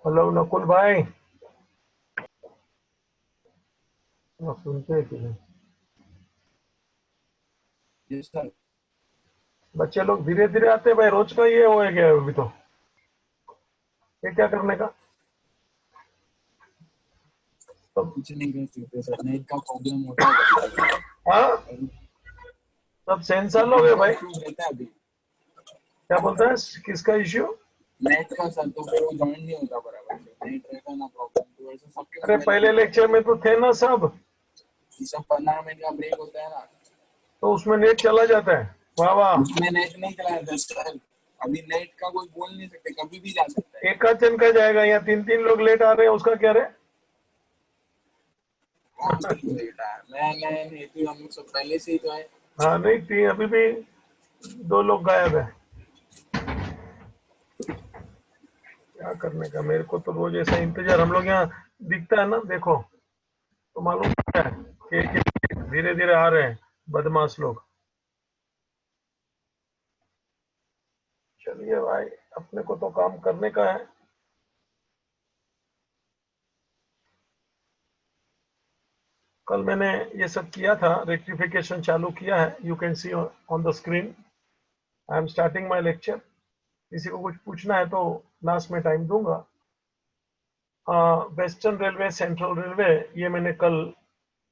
Hello Nakul भाई। सुनते हैं कि नहीं? जी सर। बच्चे लोग धीरे धीरे आते हैं भाई, रोज का ये हो गया अभी तो। ये क्या करने का तो। कुछ नहीं कर सकते सर, नेट का प्रॉब्लम होता है कभी हाँ, कभी। सब सेंसर लोग नेट है का भाई। इशू रहता है अभी। क्या बोलता है, किसका इश्यू? नेट का सर, तो फिर वो ज्वाइन नहीं होता बराबर से। नेट रहता ना प्रॉब्लम, तो ऐसे सबके अरे उसमें नहीं पहले होता लेक्चर में तो थे ना सब। कि सब 15 मिनट का ब्रेक होता है ना। तो उसमें नेट चला जाता है। वाह वाह। उसमें नेट नहीं चला जाता सर। अभी नेट का कोई बोल नहीं सकते, कभी भी जा सकता है। एक आध जन का जाएगा, यहाँ तीन तीन लोग लेट आ रहे हैं, उसका क्या रहे? कौन सा बेटा है? मैं नहीं थी, हम लोग सब पहले से ही तो है। हाँ नहीं थी, अभी भी दो लोग गायब है। क्या करने का, मेरे को तो रोज ऐसा इंतजार। हम लोग यहाँ दिखता है ना, देखो तो मालूम है कि धीरे धीरे आ रहे हैं बदमाश लोग। चलिए भाई, अपने को तो काम करने का है। कल मैंने ये सब किया था, रेक्टिफिकेशन चालू किया है। You can see on the screen. I am starting my lecture. किसी को कुछ पूछना है तो लास्ट में टाइम दूंगा। वेस्टर्न रेलवे, सेंट्रल रेलवे, ये मैंने कल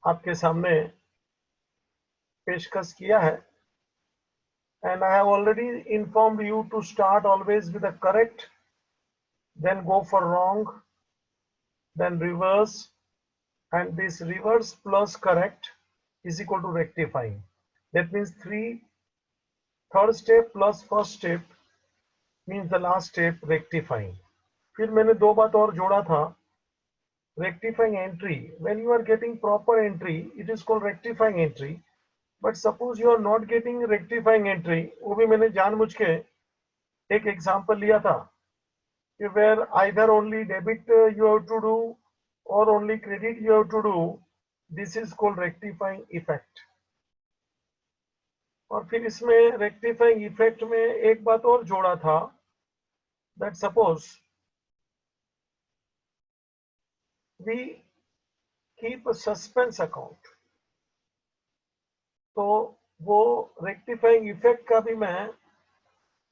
आपके सामने पेशकश किया है। And I have already informed you to start always with the correct, then go for wrong, then reverse, and this reverse plus correct is equal to rectifying. That means third step plus first step means the last step rectifying. फिर मैंने दो बात और जोड़ा था। rectifying entry, when you are getting proper entry it is called rectifying entry, but suppose you are not getting rectifying entry, वो भी मैंने जानबूझ के एक एग्जांपल लिया था कि where either only debit you have to do or only credit you have to do, this is called rectifying effect. और फिर इसमें रेक्टिफाइंग इफेक्ट में एक बात और जोड़ा था, that suppose we keep suspense account, तो वो रेक्टिफाइंग इफेक्ट का भी मैं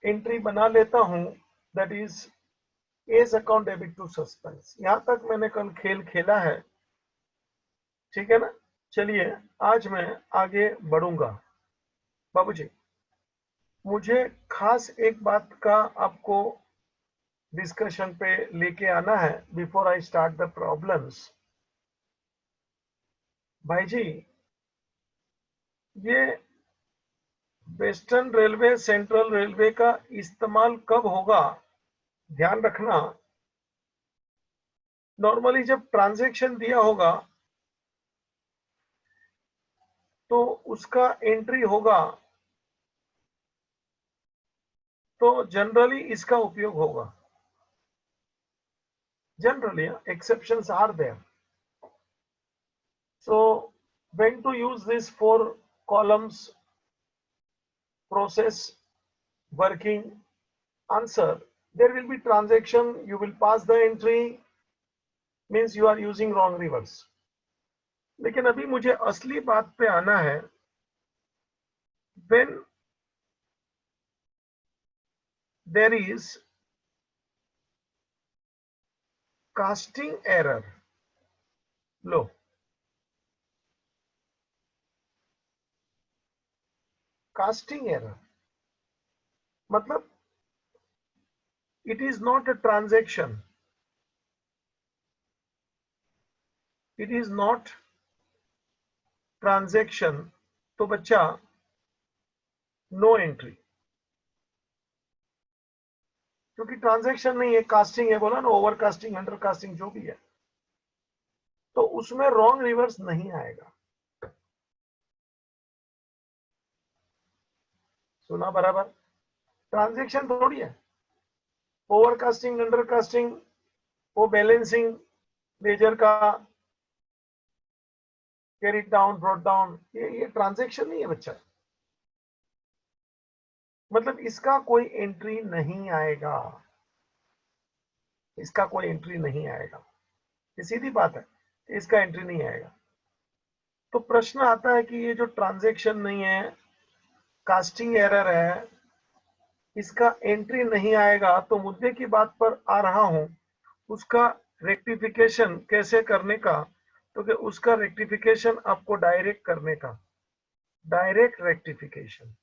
एंट्री बना लेता हूं, that is as account debit to suspense. यहां तक मैंने कल खेल खेला है, ठीक है ना। चलिए आज मैं आगे बढ़ूंगा। बाबूजी, मुझे खास एक बात का आपको डिस्कशन पे लेके आना है before I start the problems. भाई जी, ये वेस्टर्न रेलवे, सेंट्रल रेलवे का इस्तेमाल कब होगा, ध्यान रखना। नॉर्मली जब ट्रांजैक्शन दिया होगा तो उसका एंट्री होगा, तो जनरली इसका उपयोग होगा। Generally exceptions are there. So when to use this four columns process working? Answer: there will be transaction, you will pass the entry, means you are using wrong reverse. लेकिन अभी मुझे असली बात पे आना है। when there is casting error, low, casting error मतलब it is not a transaction, it is not transaction, तो बच्चा नो एंट्री, क्योंकि ट्रांजैक्शन नहीं है, कास्टिंग है, बोला ना, ओवर कास्टिंग, अंडर कास्टिंग जो भी है, तो उसमें रॉन्ग रिवर्स नहीं आएगा। सुना बराबर? ट्रांजैक्शन थोड़ी है। ओवर कास्टिंग, अंडर कास्टिंग, वो बैलेंसिंग लेजर का कैरी डाउन, ब्रॉट डाउन, ये ट्रांजैक्शन नहीं है बच्चा। मतलब इसका कोई एंट्री नहीं आएगा, इसका कोई एंट्री नहीं आएगा, ये सीधी बात है, इसका एंट्री नहीं आएगा। तो प्रश्न आता है कि ये जो ट्रांजैक्शन नहीं है, कास्टिंग एरर है, इसका एंट्री नहीं आएगा, तो मुद्दे की बात पर आ रहा हूं, उसका रेक्टिफिकेशन कैसे करने का, तो कि उसका रेक्टिफिकेशन आपको डायरेक्ट करने का, डायरेक्ट रेक्टिफिकेशन।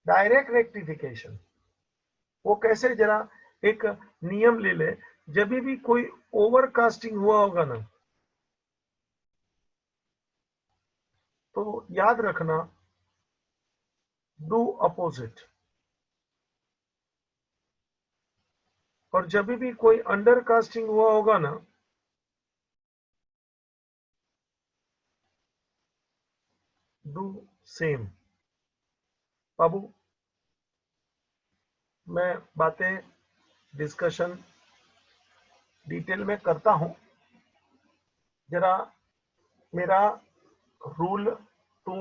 डायरेक्ट रेक्टिफिकेशन वो कैसे, जरा एक नियम ले ले, जब भी कोई ओवरकास्टिंग हुआ होगा ना, तो याद रखना, डू अपोजिट। और जब भी कोई अंडरकास्टिंग हुआ होगा ना, डू सेम। बाबू, मैं बातें डिस्कशन डिटेल में करता हूं, जरा मेरा रूल तू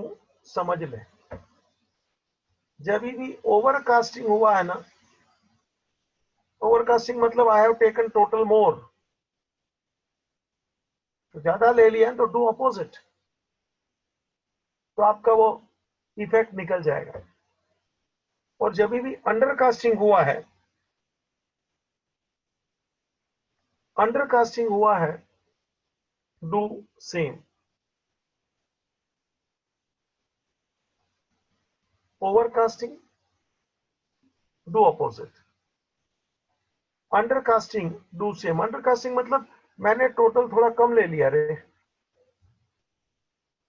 समझ ले। जब भी ओवरकास्टिंग हुआ है ना, ओवरकास्टिंग मतलब आई हैव टेकन टोटल मोर, तो ज्यादा ले लिया तो डू अपोजिट, तो आपका वो इफेक्ट निकल जाएगा। और जब भी अंडरकास्टिंग हुआ है, अंडरकास्टिंग हुआ है, do same. Overcasting, do opposite. Undercasting, do same. Undercasting मतलब मैंने टोटल थोड़ा कम ले लिया रे,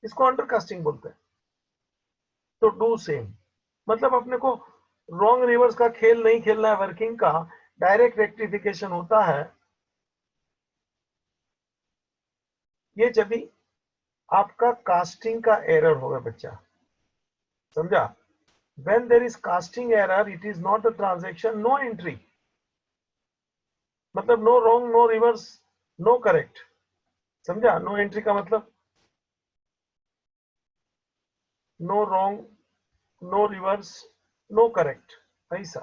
इसको अंडरकास्टिंग बोलते हैं। तो डू सेम मतलब अपने को रॉन्ग रिवर्स का खेल नहीं खेलना है, वर्किंग का डायरेक्ट रेक्टिफिकेशन होता है। ये जब भी आपका कास्टिंग का एरर होगा बच्चा, समझा? when there is casting error, it is not a transaction, no entry, मतलब no wrong, no reverse, no correct. समझा? नो एंट्री का मतलब no wrong, no reverse, no correct, ऐसा।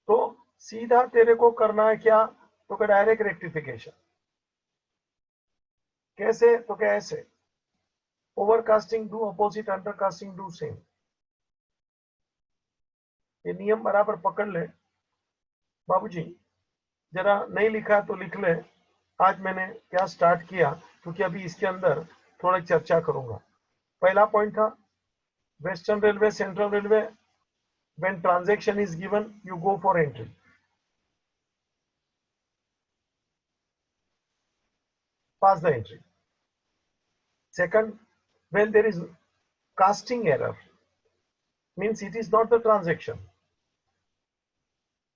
तो सीधा तेरे को करना है क्या, तो डायरेक्ट रेक्टिफिकेशन। कैसे, तो क्या ऐसे, overcasting do opposite, undercasting do same. ये नियम बराबर पकड़ ले बाबूजी। जरा नहीं लिखा तो लिख ले, आज मैंने क्या स्टार्ट किया, क्योंकि अभी इसके अंदर थोड़ा चर्चा करूंगा। पहला पॉइंट था western railway, central railway, when transaction is given you go for entry, pass the entry. Second, when there is casting error, means it is not the transaction,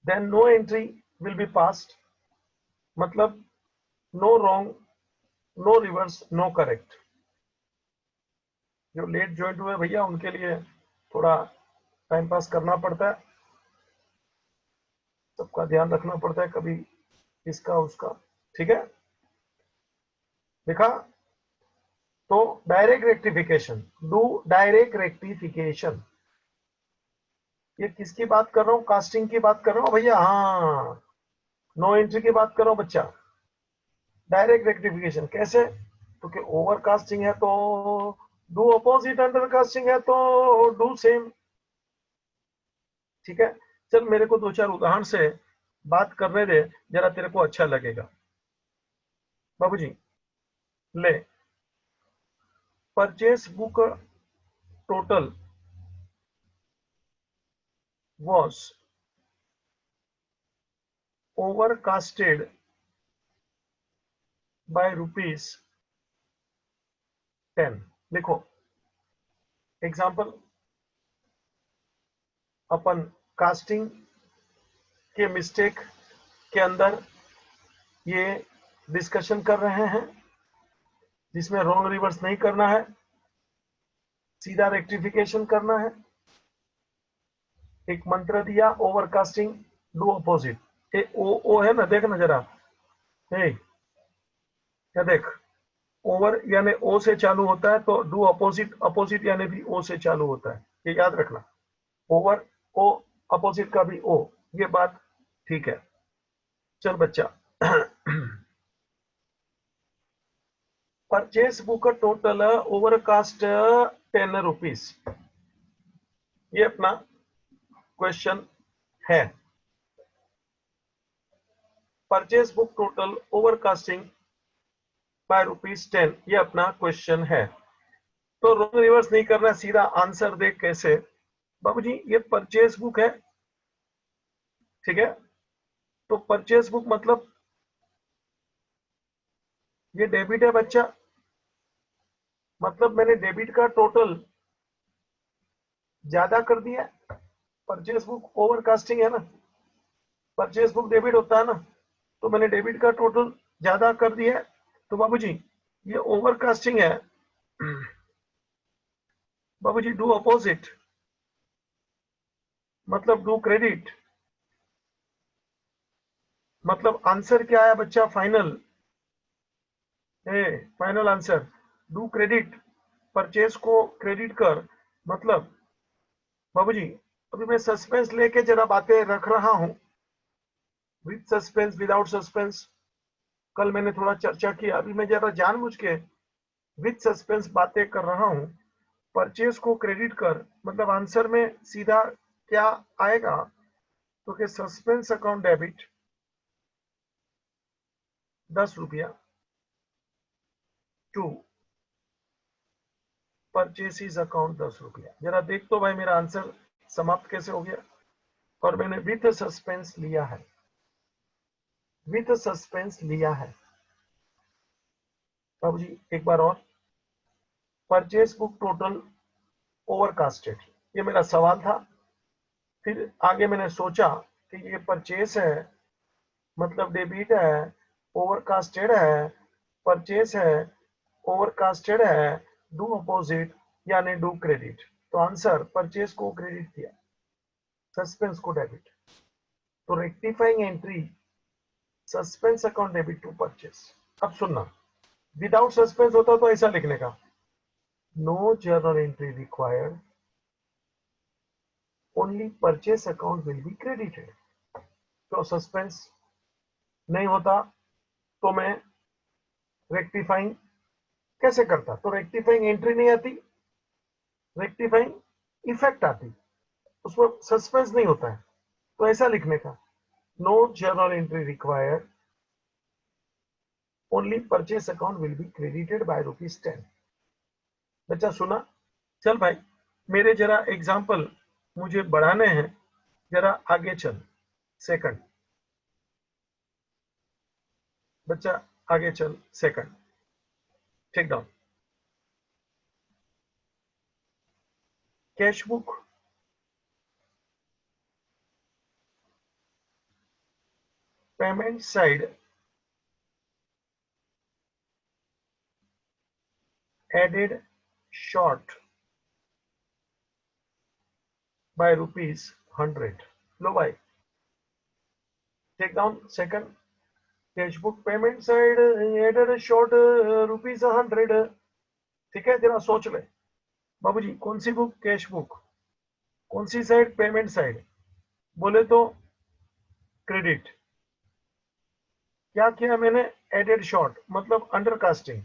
then no entry will be passed, मतलब no wrong, no reverse, no correct। जो late joint हुए भैया उनके लिए थोड़ा time pass करना पड़ता है, सबका ध्यान रखना पड़ता है, कभी इसका उसका, ठीक है? देखा? तो direct rectification, do direct rectification. ये किसकी बात कर रहा हूँ? कास्टिंग की बात कर रहा हूँ भैया, हाँ। नो एंट्री की बात कर रहा हूँ बच्चा। डायरेक्ट रेक्टिफिकेशन कैसे, तो कि ओवर कास्टिंग है तो डू अपोजिट, अंडर कास्टिंग है तो डू सेम। ठीक है, चल मेरे को दो चार उदाहरण से बात करने दे, जरा तेरे को अच्छा लगेगा। बाबूजी ले, purchase book total was overcasted by ₹10। देखो एग्जाम्पल, अपन कास्टिंग के मिस्टेक के अंदर ये डिस्कशन कर रहे हैं, जिसमें रॉन्ग रिवर्स नहीं करना है, सीधा रेक्टिफिकेशन करना है। एक मंत्र दिया, ओवरकास्टिंग डू अपोजिट। ए ओ ओ है ना, देखना जरा, हे क्या देख, ओवर यानी ओ से चालू होता है तो डू अपोजिट, अपोजिट यानी भी ओ से चालू होता है, ये याद रखना। ओवर ओ, अपोजिट का भी ओ, ये बात ठीक है। चल बच्चा, purchase book total overcast 10 rupees, ये अपना क्वेश्चन है। Purchase book total overcasting by ₹10, ये अपना क्वेश्चन है। तो रोंग रिवर्स नहीं करना, सीधा आंसर देख कैसे। बाबूजी ये परचेस बुक है, ठीक है, तो परचेस बुक मतलब ये डेबिट है बच्चा, मतलब मैंने डेबिट का टोटल ज्यादा कर दिया। परचेस बुक ओवर कास्टिंग है ना, परचेस बुक डेबिट होता है ना, तो मैंने डेबिट का टोटल ज्यादा कर दिया। तो बाबूजी ये ओवर कास्टिंग है। बाबूजी डू अपोजिट मतलब डू क्रेडिट, मतलब आंसर क्या है बच्चा, final, final answer. Do credit, purchase को क्रेडिट कर, मतलब बाबूजी अभी मैं सस्पेंस लेके जरा बातें रख रहा हूं, विद सस्पेंस विदाउट सस्पेंस, कल मैंने थोड़ा चर्चा किया, अभी मैं जरा जानबूझ के विद सस्पेंस बातें कर रहा हूं। परचेस को क्रेडिट कर मतलब आंसर में सीधा क्या आएगा, तो कि सस्पेंस अकाउंट डेबिट 10 रुपया टू परचेसिस अकाउंट 10 रुपया। जरा देख तो भाई मेरा आंसर समाप्त कैसे हो गया, और मैंने विथ सस्पेंस लिया है, विथ सस्पेंस लिया है। अब जी एक बार और, परचेस बुक टोटल ओवरकास्टेड, ये मेरा सवाल था। फिर आगे मैंने सोचा कि ये परचेस है मतलब डेबिट है, ओवरकास्टेड है, परचेस है, ओवरकास्टेड है, डू अपोजिट यानी डू क्रेडिट। तो आंसर परचेस को क्रेडिट किया, सस्पेंस को डेबिट, तो rectifying entry suspense account debit to purchase. अब सुनना, विदाउट सस्पेंस होता तो ऐसा लिखने का, no journal entry required, only purchase account will be credited. तो सस्पेंस नहीं होता तो मैं रेक्टिफाइंग कैसे करता, तो रेक्टिफाइंग एंट्री नहीं आती, रेक्टिफाइंग इफेक्ट आती, उसमें सस्पेंस नहीं होता है। तो ऐसा लिखने का, no journal entry required, only purchase account will be credited by ₹10। बच्चा सुना? चल भाई मेरे जरा एग्जाम्पल मुझे बढ़ाने हैं, जरा आगे चल। सेकंड बच्चा, आगे चल, second take down. Cash book payment side added short by ₹100। लो भाई take down second, cash book payment side added short ₹100। ठीक है, जरा सोच ले बाबूजी, कौन सी बुक, कैश बुक, कौन सी साइड, पेमेंट साइड, बोले तो क्रेडिट। क्या किया मैंने, एडेड शॉर्ट मतलब अंडर कास्टिंग।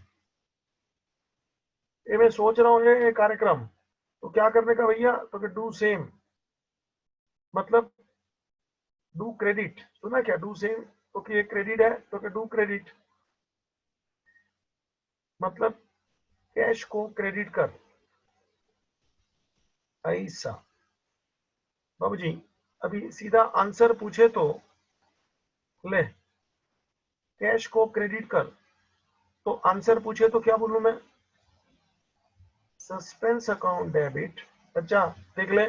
ये मैं सोच रहा हूँ ये कार्यक्रम, तो क्या करने का भैया, तो कि डू सेम मतलब डू क्रेडिट। सुना क्या, डू सेम, तो कि ये क्रेडिट है तो कि डू क्रेडिट मतलब कैश को क्रेडिट कर, ऐसा। बाबूजी अभी सीधा आंसर पूछे तो ले, कैश को क्रेडिट कर, तो आंसर पूछे तो क्या बोलूं मैं, सस्पेंस अकाउंट डेबिट। अच्छा देख ले,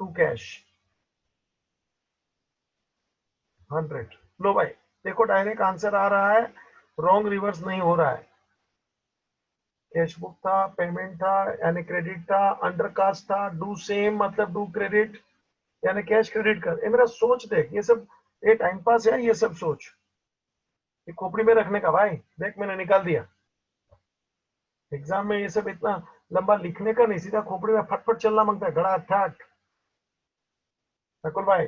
टू कैश 100। लो भाई देखो डायरेक्ट आंसर आ रहा है, रॉन्ग रिवर्स नहीं हो रहा है। कैश बुक था, पेमेंट था यानी क्रेडिट था, अंडरकास्ट था, डू सेम मतलब डू क्रेडिट यानी कैश क्रेडिट कर। ये मेरा सोच देख, ये सब ये टाइम पास है, ये सब सोच। ये खोपड़ी में रखने का भाई, देख मैंने निकाल दिया। एग्जाम में ये सब इतना लंबा लिखने का नहीं, सीधा खोपड़ी में फटफट चलना मांगता है, घड़ा ठाट। नकुल भाई,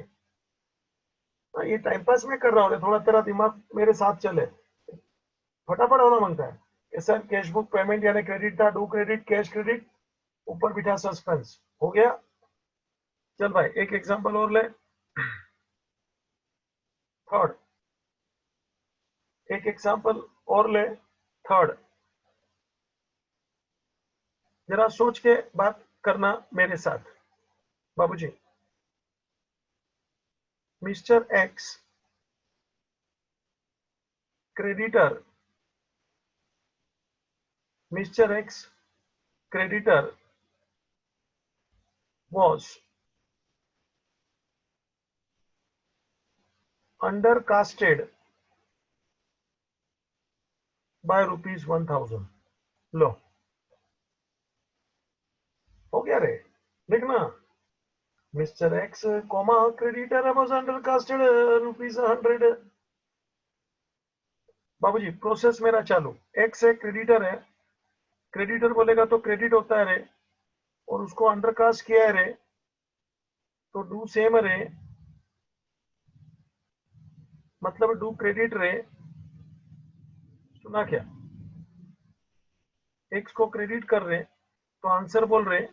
ये टाइम पास में कर रहा हूँ, थोड़ा तेरा दिमाग मेरे साथ चले, फटाफट होना मांगता है कि सर कैश बुक पेमेंट यानी क्रेडिट था, डू क्रेडिट, कैश क्रेडिट, ऊपर बिठा सस्पेंस, हो गया। चल भाई एक एग्जांपल और ले, थर्ड, एक एग्जांपल और ले, थर्ड। जरा सोच के बात करना मेरे साथ बाबूजी। Mister x creditor, mister x creditor was undercasted by ₹1000। लो, हो गया रे, लिखना। Mister x comma creditor was undercasted ₹100। बाबूजी प्रोसेस मेरा चालू, एक्स है क्रेडिटर है, क्रेडिटर बोलेगा तो क्रेडिट होता है रे, और उसको अंडरकास्ट किया है रे, तो डू सेम रे, मतलब डू क्रेडिट रे। सुना क्या, एक्स को क्रेडिट कर रहे तो आंसर बोल रहे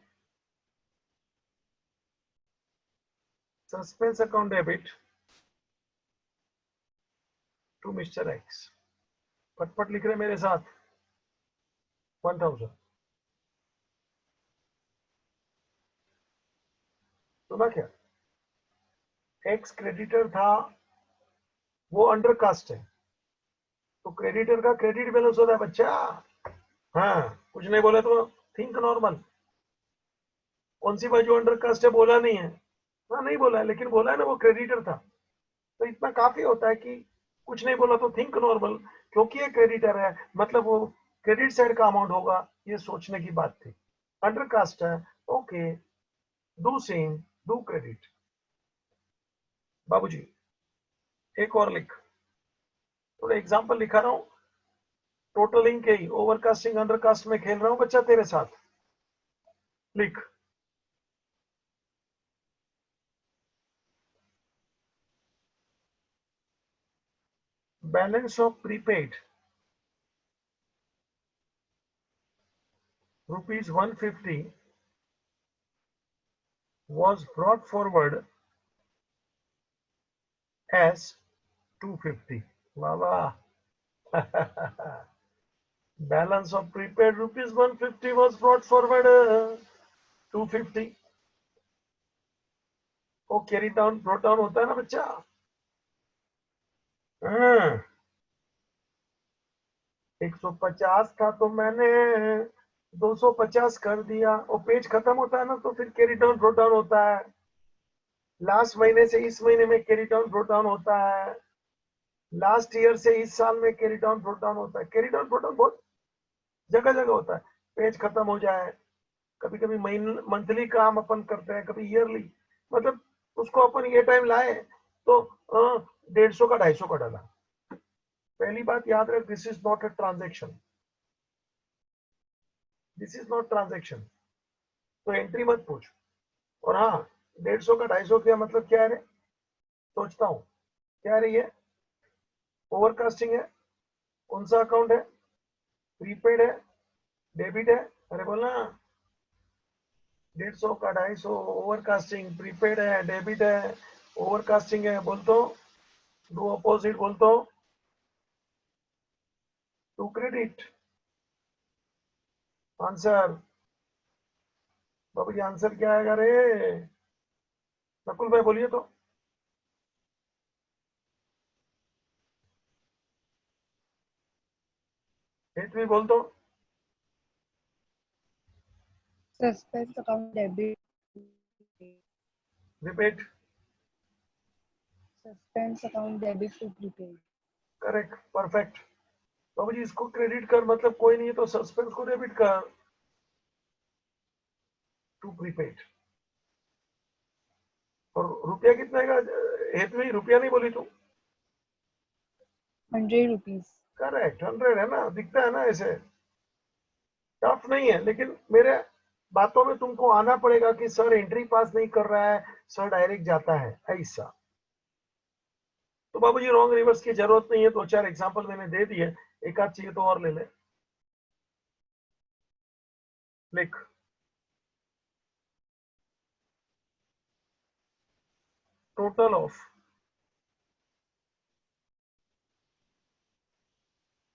suspense account debit to mister X. फटफट लिख रहे मेरे साथ, 1000। सुना क्या, एक्स क्रेडिटर था, वो अंडरकास्ट है, तो क्रेडिटर का क्रेडिट बैलेंस होता है बच्चा। हाँ, कुछ नहीं बोले तो थिंक नॉर्मल। कौन सी बाजू अंडरकास्ट है बोला नहीं है, हाँ नहीं बोला है, लेकिन बोला है ना वो क्रेडिटर था, तो इतना काफी होता है कि कुछ नहीं बोला तो थिंक नॉर्मल, क्योंकि ये क्रेडिटर है मतलब वो क्रेडिट साइड का अमाउंट होगा, ये सोचने की बात थी। अंडरकास्ट है, okay, do same, do credit. बाबूजी एक और लिख, थोड़ा एग्जांपल लिखा रहा हूँ, टोटलिंग के ही, ओवरकास्टिंग अंडरकास्ट में खेल रहा हूँ बच्चा तेरे साथ। लिख, balance of prepaid ₹150 was brought forward as 250। वाह वाह। Balance of prepaid ₹150 was brought forward 250। वो कैरी डाउन ब्रोट डाउन होता है ना बच्चा। हाँ, 150 था तो मैंने 250 कर दिया, और पेज खत्म होता है ना तो फिर कैरी डाउन ब्रोट डाउन होता है, लास्ट महीने से इस महीने में कैरी डाउन ब्रोट डाउन होता है, लास्ट ईयर से इस साल में कैरी डाउन ब्रोट डाउन होता है। कैरी डाउन ब्रोट डाउन बहुत जगह जगह होता है, पेज खत्म हो जाए, कभी कभी मंथली काम अपन करते हैं, कभी ईयरली, मतलब उसको अपन ये टाइम लाए तो 150 का 250 का डाला। पहली बात याद रख, this is not a transaction, this is not transaction, तो एंट्री मत पूछ। और हाँ, 150 का 250 किया मतलब क्या है रे, सोचता हूँ क्या है रे, ये ओवरकास्टिंग है, कौन सा अकाउंट है, प्रीपेड है, डेबिट है, अरे बोलना। 150 का 250 ओवरकास्टिंग, प्रीपेड है, डेबिट है, ओवरकास्टिंग है, बोल तो डू अपोजिट, बोल तो टू क्रेडिट। आंसर बाबू जी, आंसर क्या आएगा रे, नकुल भाई बोलिए तो। भी बोल तो, Suspense account debit. Repeat. Suspense account debit to prepaid. Correct, perfect. बाबू जी इसको क्रेडिट कर मतलब कोई नहीं है तो सस्पेंस को डेबिट कर, टू प्रीपेड। और रुपया कितने का, हेतु रुपया नहीं बोली तू, ₹100. करेक्ट, 100 है ना, दिखता है ना ऐसे, टफ नहीं है, लेकिन मेरे बातों में तुमको आना पड़ेगा कि सर एंट्री पास नहीं कर रहा है, सर डायरेक्ट जाता है, ऐसा। तो बाबूजी रॉन्ग रिवर्स की जरूरत नहीं है, 2-4 एग्जांपल मैंने दे दिए, एक आध चाहिए तो और ले ले। लिख, टोटल ऑफ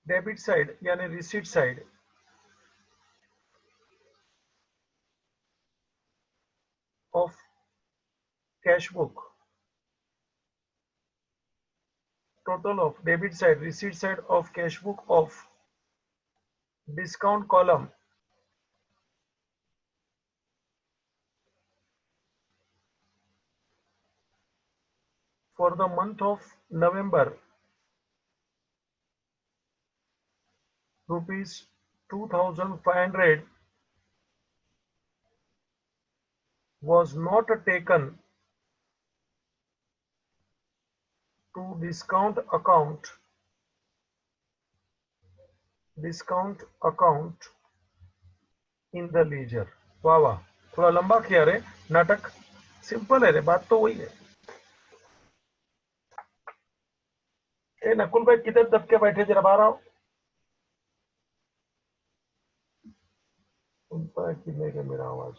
डेबिट साइड यानी receipt side of cash book, total of debit side receipt side of cash book of discount column for the month of November rupees 2500 was not taken to discount account in the ledger। वाह वाह, थोड़ा लंबा किया रे नाटक, simple है रे, बात तो वही है। ए नकुल भाई किधर दब के बैठे, जरा बाहर आओ। सुनता है कि नहीं मेरा आवाज?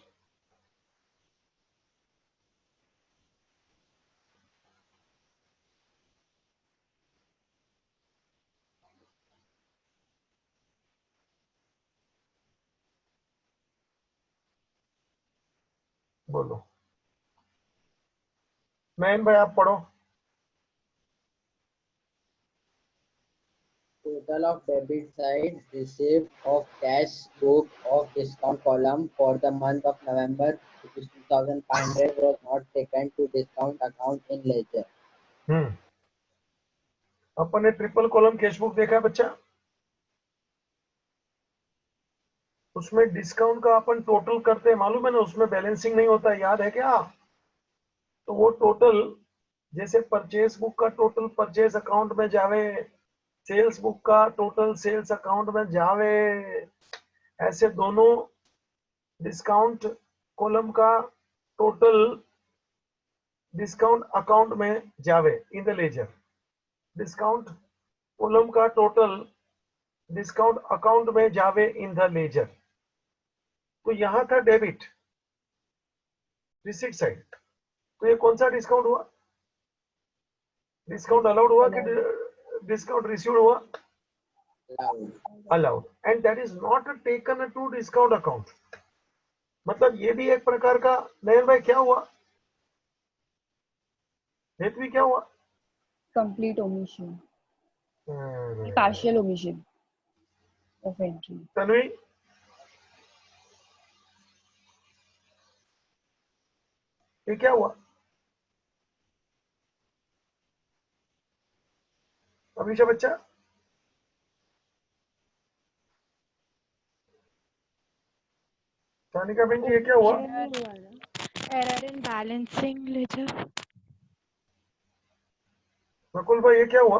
बोलो नयन भाई, आप पढ़ो। Total of debit side receipt of cash book of discount column for the month of November, rupees 2500 was not taken to discount account in ledger। अपन ने ट्रिपल कॉलम कैश बुक देखा है बच्चा, उसमें डिस्काउंट का अपन टोटल करते हैं, मालूम है ना, उसमें बैलेंसिंग नहीं होता, याद है क्या? तो वो टोटल, जैसे परचेज बुक का टोटल परचेज अकाउंट में जावे, सेल्स बुक का टोटल सेल्स अकाउंट में जावे, ऐसे दोनों डिस्काउंट कॉलम का टोटल डिस्काउंट अकाउंट में जावे in the ledger. Discount column का टोटल डिस्काउंट अकाउंट में जावे इन द लेजर। तो यहां था डेबिट रिसीट साइड, तो ये कौन सा डिस्काउंट हुआ? डिस्काउंट अलाउड हुआ कि डिस्काउंट रिसीव्ड हुआ? Allowed, and that is not taken to discount account. मतलब ये भी एक प्रकार का, नयन भाई क्या हुआ, हेतवी क्या हुआ? Complete omission, partial omission of entry. Tanvi, ये क्या हुआ? अभिषा बच्चा, सानिका बहन जी, ये क्या हुआ? Error in balancing ledger. Nakul भाई ये क्या हुआ?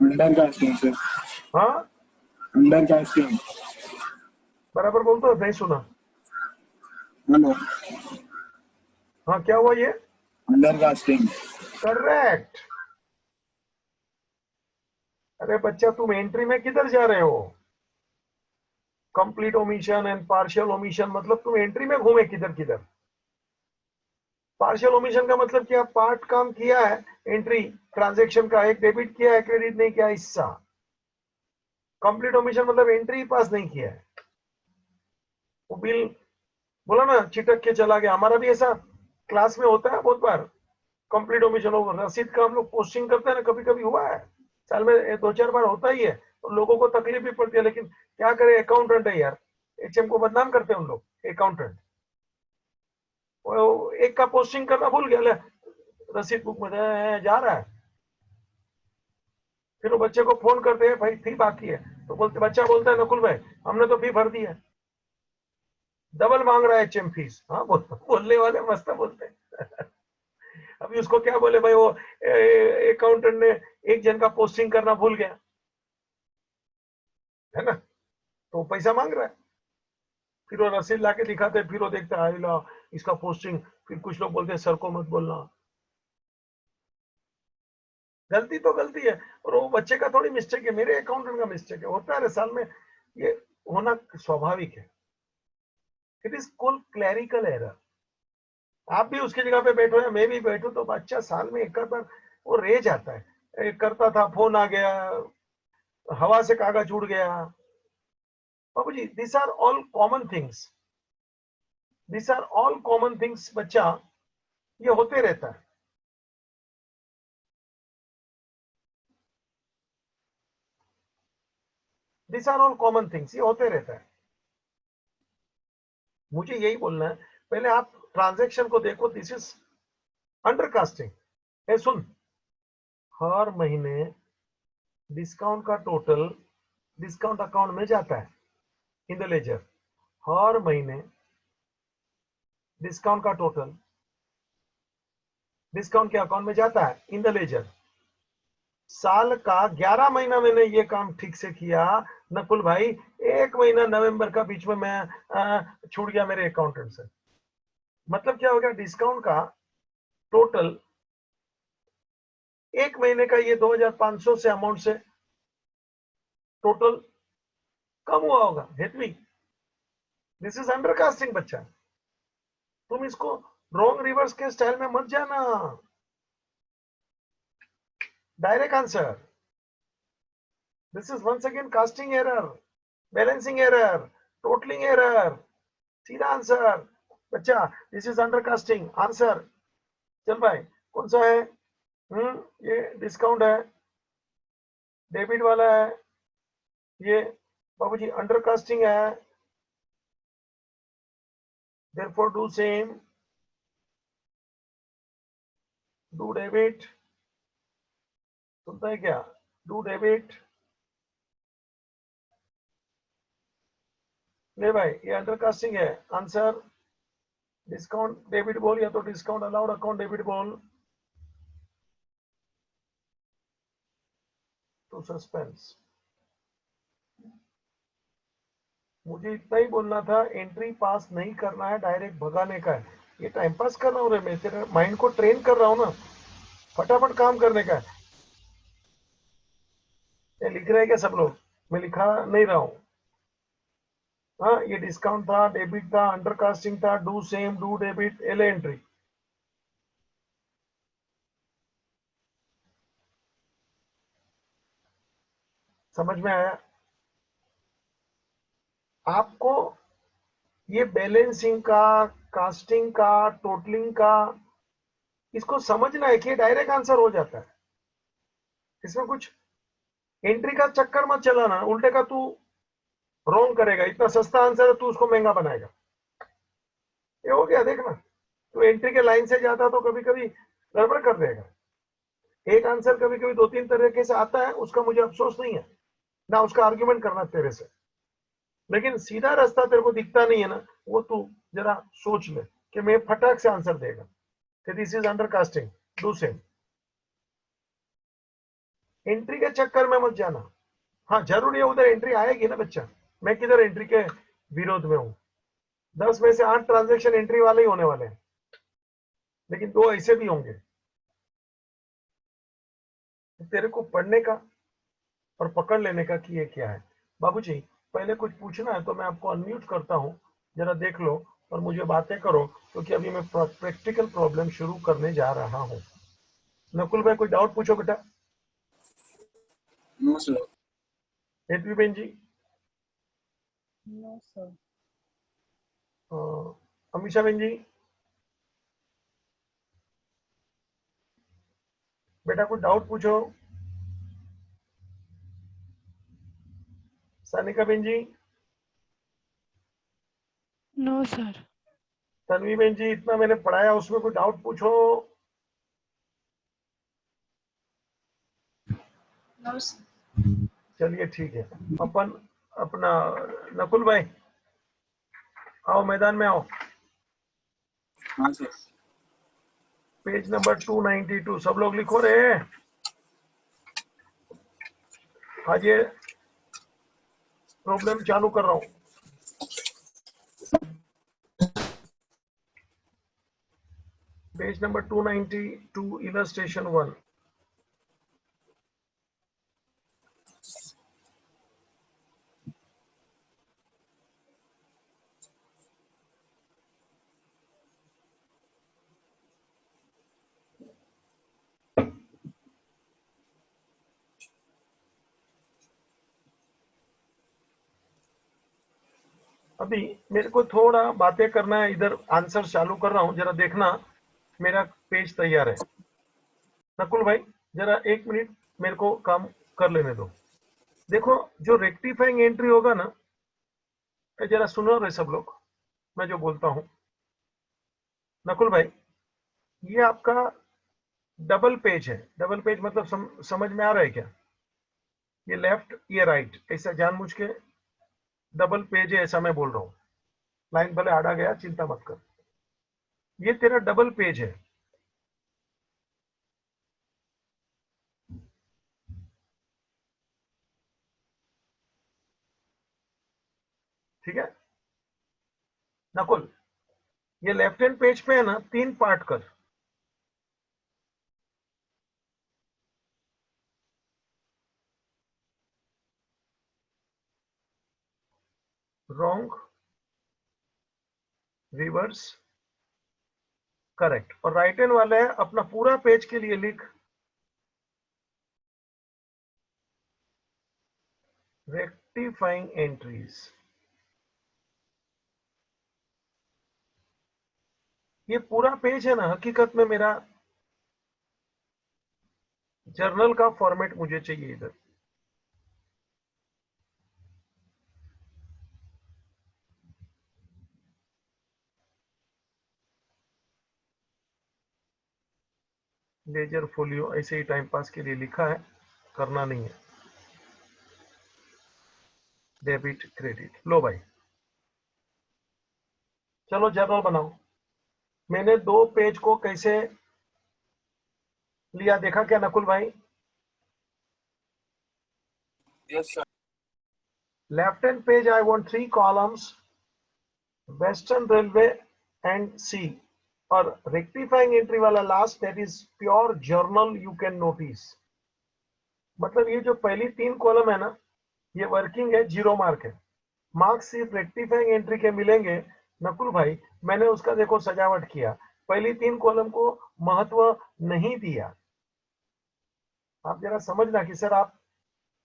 अंडर कास्टिंग सर, हाँ अंडर कास्टिंग। बराबर बोल तो, नहीं सुना। हेलो, हाँ क्या हुआ ये? Under casting. करेक्ट। अरे बच्चा तुम एंट्री में किधर जा रहे हो? Complete omission and partial omission, मतलब तुम एंट्री में घूमे किधर किधर। पार्शियल ओमिशन का मतलब क्या? पार्ट काम किया है एंट्री ट्रांजैक्शन का, एक डेबिट किया है, क्रेडिट नहीं किया, हिस्सा। कंप्लीट ओमिशन मतलब एंट्री पास नहीं किया है, वो बिल बोला ना चिटक के चला गया। हमारा भी ऐसा क्लास में होता है बहुत बार, कंप्लीट ओमिशन ओवर। रसीद का हम लोग पोस्टिंग करते हैं ना, कभी कभी हुआ है, साल में 2-4 बार होता ही है, तो लोगों को तकलीफ भी पड़ती है, लेकिन क्या करे, अकाउंटेंट है यार, एचएम को बदनाम करते हैं उन लोग, अकाउंटेंट। एक का पोस्टिंग करना भूल गया, रसीद बुक में जा रहा है, फिर वो बच्चे को फोन करते हैं, भाई फी बाकी है, तो बोलते, बच्चा बोलता है नकुल भाई हमने तो फी भर दी है, डबल मांग रहा है एचएम फीस। हाँ बोलने वाले मस्त बोलते हैं। अभी उसको क्या बोले भाई, वो अकाउंटेंट ने एक जन का पोस्टिंग करना भूल गया, है ना, तो पैसा मांग रहा है। फिर वो रसीद लाके दिखाते, फिर वो देखता है ला इसका पोस्टिंग, फिर कुछ लोग बोलते हैं सर को मत बोलना। गलती तो गलती है, और वो बच्चे का थोड़ी मिस्टेक है, मेरे अकाउंटेंट का मिस्टेक है, होता है साल में, ये होना स्वाभाविक है। It is called clerical error. आप भी उसकी जगह पे बैठो या मैं भी बैठू तो बच्चा साल में एक बार वो रह जाता है, करता था, फोन आ गया, हवा से कागज उड़ गया। बाबू जी, this are all common things, this are all common things बच्चा, ये होते रहता है। This are all common things, ये होते रहता है। मुझे यही बोलना है, पहले आप ट्रांजैक्शन को देखो, दिस इज अंडरकास्टिंग। ए सुन, हर महीने डिस्काउंट का टोटल डिस्काउंट अकाउंट में जाता है इन द लेजर। हर महीने डिस्काउंट का टोटल डिस्काउंट के अकाउंट में जाता है इन द लेजर। साल का 11 महीना मैंने ये काम ठीक से किया नकुल भाई, एक महीना नवंबर का बीच में मैं छूट गया मेरे अकाउंटेंट से। मतलब क्या हो गया, डिस्काउंट का टोटल एक महीने का ये 2500 से अमाउंट से टोटल कम हुआ होगा। हेतवी, दिस इज अंडरकास्टिंग बच्चा, तुम इसको रॉन्ग रिवर्स के स्टाइल में मत जाना। Direct answer, this is once again casting error, balancing error, totalling error, सीधा आंसर बच्चा, दिस इज अंडरकास्टिंग आंसर। चल भाई, कौन सा है? ये डिस्काउंट है, डेबिट वाला है, ये बाबूजी अंडरकास्टिंग है, therefore do same, do debit, सुनता है क्या? do debit। ले भाई, ये अंडरकास्टिंग है, आंसर डिस्काउंट डेबिट बोल, या तो डिस्काउंट अलाउड अकाउंट डेबिट बोल, टू सस्पेंस। मुझे इतना ही बोलना था, एंट्री पास नहीं करना है, डायरेक्ट भगाने का है। ये टाइम पास कर रहा हूँ रे, मैं तेरे माइंड को ट्रेन कर रहा हूँ ना, फटाफट काम करने का है। ये लिख रहे हैं क्या सब लोग? मैं लिखा नहीं रहा हूँ। हाँ, ये डिस्काउंट था, डेबिट था, अंडरकास्टिंग था, do same, do debit, L entry. समझ में आया आपको? ये बैलेंसिंग का, कास्टिंग का, टोटलिंग का, इसको समझना है कि डायरेक्ट आंसर हो जाता है, इसमें कुछ एंट्री का चक्कर मत चलाना, उल्टे का तू रॉन्ग करेगा। इतना सस्ता आंसर है, तू उसको महंगा बनाएगा। ये हो गया, देखना, तो एंट्री के लाइन से जाता तो कभी कभी गड़बड़ कर देगा। एक आंसर कभी कभी 2-3 तरीके से आता है, उसका मुझे अफसोस नहीं है ना, उसका आर्ग्यूमेंट करना तेरे से, लेकिन सीधा रास्ता तेरे को दिखता नहीं है ना, वो तू जरा सोच ले कि मैं फटाक से आंसर देगा कि this is undercasting, do same. Entry के चक्कर में मत जाना। हाँ, जरूर है उधर एंट्री आएगी ना बच्चा, मैं किधर एंट्री के विरोध में हूं। 10 में से 8 ट्रांजेक्शन एंट्री वाले ही होने वाले हैं, लेकिन 2 ऐसे भी होंगे। तेरे को पढ़ने का और पकड़ लेने का कि ये क्या है। बाबूजी, पहले कुछ पूछना है तो मैं आपको अनम्यूट करता हूं, जरा देख लो और मुझे बातें करो, क्योंकि अभी मैं प्रैक्टिकल प्रॉब्लम शुरू करने जा रहा हूं। नकुल भाई, कोई डाउट पूछो बेटा। No sir. हेतवी बहन जी, नो सर। अमीषा बहन जी, बेटा कुछ डाउट पूछो। सानिका बहन जी, नो सर। तन्वी बहन जी, इतना मैंने पढ़ाया उसमें कोई डाउट पूछो। No sir. चलिए ठीक है, अपन अपना नकुल भाई आओ, मैदान में आओ। हाँ सर। पेज नंबर 292, सब लोग लिखो रे। आज ये प्रॉब्लम चालू कर रहा हूं। Page number 292, illustration 1। अभी मेरे को थोड़ा बातें करना है, इधर आंसर चालू कर रहा हूं, जरा देखना। मेरा पेज तैयार है। नकुल भाई जरा 1 मिनट मेरे को काम कर लेने दो। देखो जो रेक्टिफाइंग एंट्री होगा ना, जरा सुनो रे सब लोग, मैं जो बोलता हूं। नकुल भाई ये आपका डबल पेज है। डबल पेज मतलब समझ में आ रहा है क्या? ये लेफ्ट ये राइट, ऐसा जानबूझ के डबल पेज है ऐसा मैं बोल रहा हूं। लाइन भले आड़ा गया, चिंता मत कर, ये तेरा डबल पेज है। ठीक है नकुल, ये लेफ्ट हैंड पेज पे है ना, 3 पार्ट कर। Wrong, reverse, correct. और राइट हैंड वाला है अपना पूरा पेज के लिए लिख रेक्टिफाइंग एंट्रीज। ये पूरा पेज है ना, हकीकत में मेरा जर्नल का फॉर्मेट मुझे चाहिए इधर। लेजर फोलियो ऐसे ही टाइम पास के लिए लिखा है, करना नहीं है। डेबिट क्रेडिट, लो भाई चलो जर्नल बनाओ। मैंने 2 पेज को कैसे लिया देखा क्या नकुल भाई? Yes, sir. Left hand page I want 3 columns, western railway and C. और रेक्टिफाइंग एंट्री वाला last, that is pure journal you can notice. मतलब ये जो पहली 3 कॉलम है ना, ये वर्किंग है, 0 मार्क है। मार्क्स सिर्फ रेक्टिफाइंग एंट्री के मिलेंगे। नकुल भाई मैंने उसका देखो सजावट किया, पहली 3 कॉलम को महत्व नहीं दिया। आप जरा समझना कि सर आप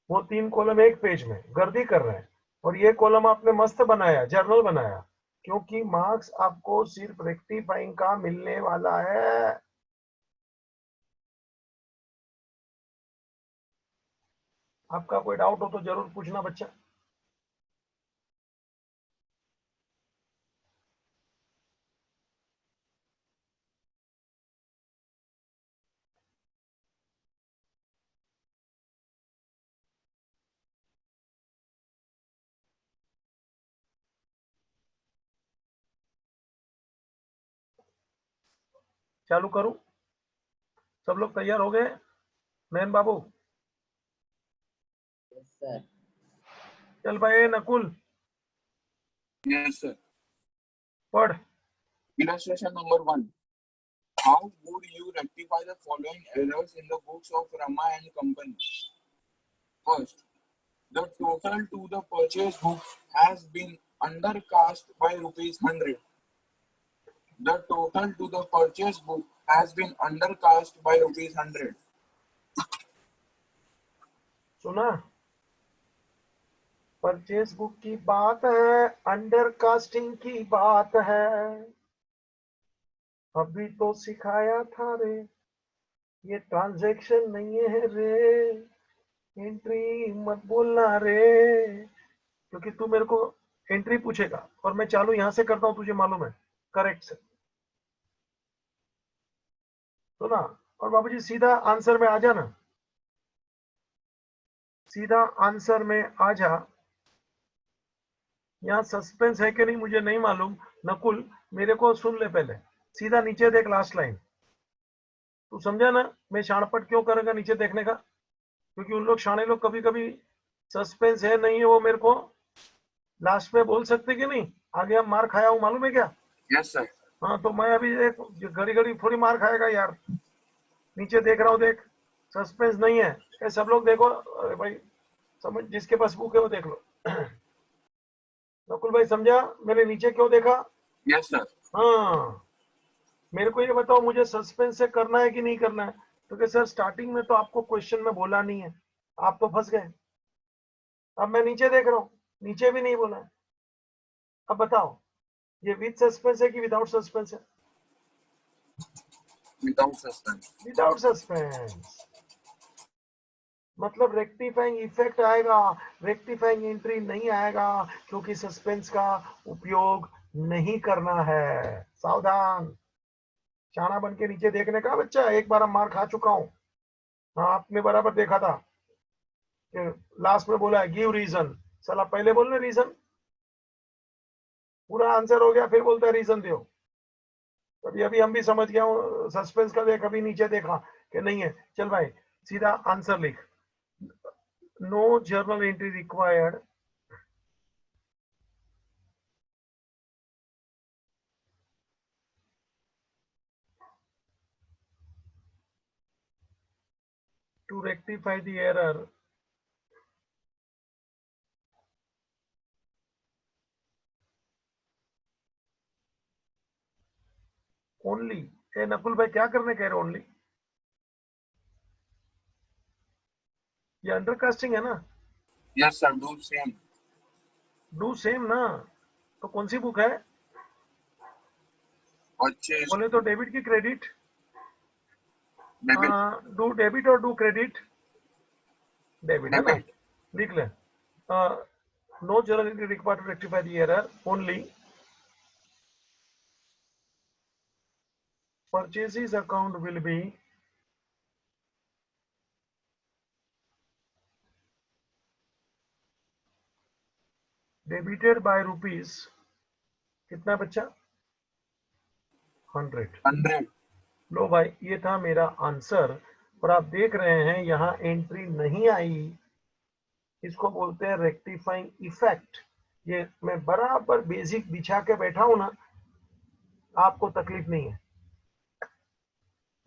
वो 3 कॉलम एक पेज में गर्दी कर रहे हैं, और ये कॉलम आपने मस्त बनाया, जर्नल बनाया, क्योंकि मार्क्स आपको सिर्फ रेक्टिफाइंग का मिलने वाला है। आपका कोई डाउट हो तो जरूर पूछना बच्चा। चालू करूं? सब लोग तैयार हो गए? नयन बाबू Yes, sir. चल भाई नकुल Yes, sir. पढ़। Illustration number 1. How would you rectify the following errors in the books of Rama and Company? First, the total to the purchase book has been undercast by ₹100. The total to the purchase book has been undercast by ₹100. सुना? Purchase book की बात है, under casting की बात है। अभी तो सिखाया था रे, ये ट्रांजैक्शन नहीं है रे, एंट्री मत बोलना रे, क्योंकि तू मेरे को एंट्री पूछेगा और मैं चालू यहां से करता हूं, तुझे मालूम है। करेक्ट से तो ना। और बाबूजी सीधा आंसर में आ जाना, सीधा आंसर में आ जा। यहाँ सस्पेंस है कि नहीं मुझे नहीं मालूम। नकुल मेरे को सुन ले पहले, सीधा नीचे देख लास्ट लाइन। तू समझा ना मैं शाणपट क्यों करेगा नीचे देखने का? क्योंकि उन लोग शाणे लोग कभी कभी सस्पेंस है नहीं है वो मेरे को लास्ट में बोल सकते कि नहीं? आगे हम मार खाया हूँ मालूम है क्या? Yes sir. हाँ तो मैं अभी एक घड़ी घड़ी थोड़ी मार खाएगा यार। नीचे देख रहा हूँ, देख सस्पेंस नहीं है। ये सब लोग देखो, अरे भाई समझ, जिसके पास बुक है वो देख लो। नकुल भाई समझा मेरे नीचे क्यों देखा? Yes sir. हाँ, मेरे को ये बताओ मुझे सस्पेंस से करना है कि नहीं करना है? क्योंकि सर स्टार्टिंग में तो आपको क्वेश्चन में बोला नहीं है, आप तो फंस गए। अब मैं नीचे देख रहा हूँ, नीचे भी नहीं बोला है। अब बताओ ये विद सस्पेंस है कि विदाउट सस्पेंस है? Without suspense. विदाउट सस्पेंस मतलब रेक्टिफाइंग इफेक्ट आएगा, रेक्टिफाइंग एंट्री नहीं आएगा, क्योंकि सस्पेंस का उपयोग नहीं करना है। सावधान, शाना बन के नीचे देखने का बच्चा। एक बार हम मार खा चुका हूं। हाँ आपने बराबर देखा था कि लास्ट में बोला है गिव रीजन, साला पहले बोलने रीजन, पूरा आंसर हो गया फिर बोलता है रीजन दो। अभी अभी हम भी समझ गया हूँ सस्पेंस का, देख अभी नीचे देखा कि नहीं है। चल भाई सीधा आंसर लिख, no journal entry required to rectify the error only। ए नकुल भाई क्या करने कह रहे हो ओनली? ये अंडरकास्टिंग है ना? Yes sir, do same. Do same ना, तो कौन सी बुक है? परचेज। बोले तो डेबिट की क्रेडिट? डेबिट। डू डेबिट और डू क्रेडिट? डेबिट है ना, डेबिट। लिख ले। No journal entry required to rectify the error only purchases account will be debited by rupees कितना बच्चा? 100। 100। लो भाई ये था मेरा आंसर। और आप देख रहे हैं यहाँ एंट्री नहीं आई, इसको बोलते हैं रेक्टिफाइंग इफेक्ट। ये मैं बराबर बेसिक बिछा के बैठा हूं ना, आपको तकलीफ नहीं है।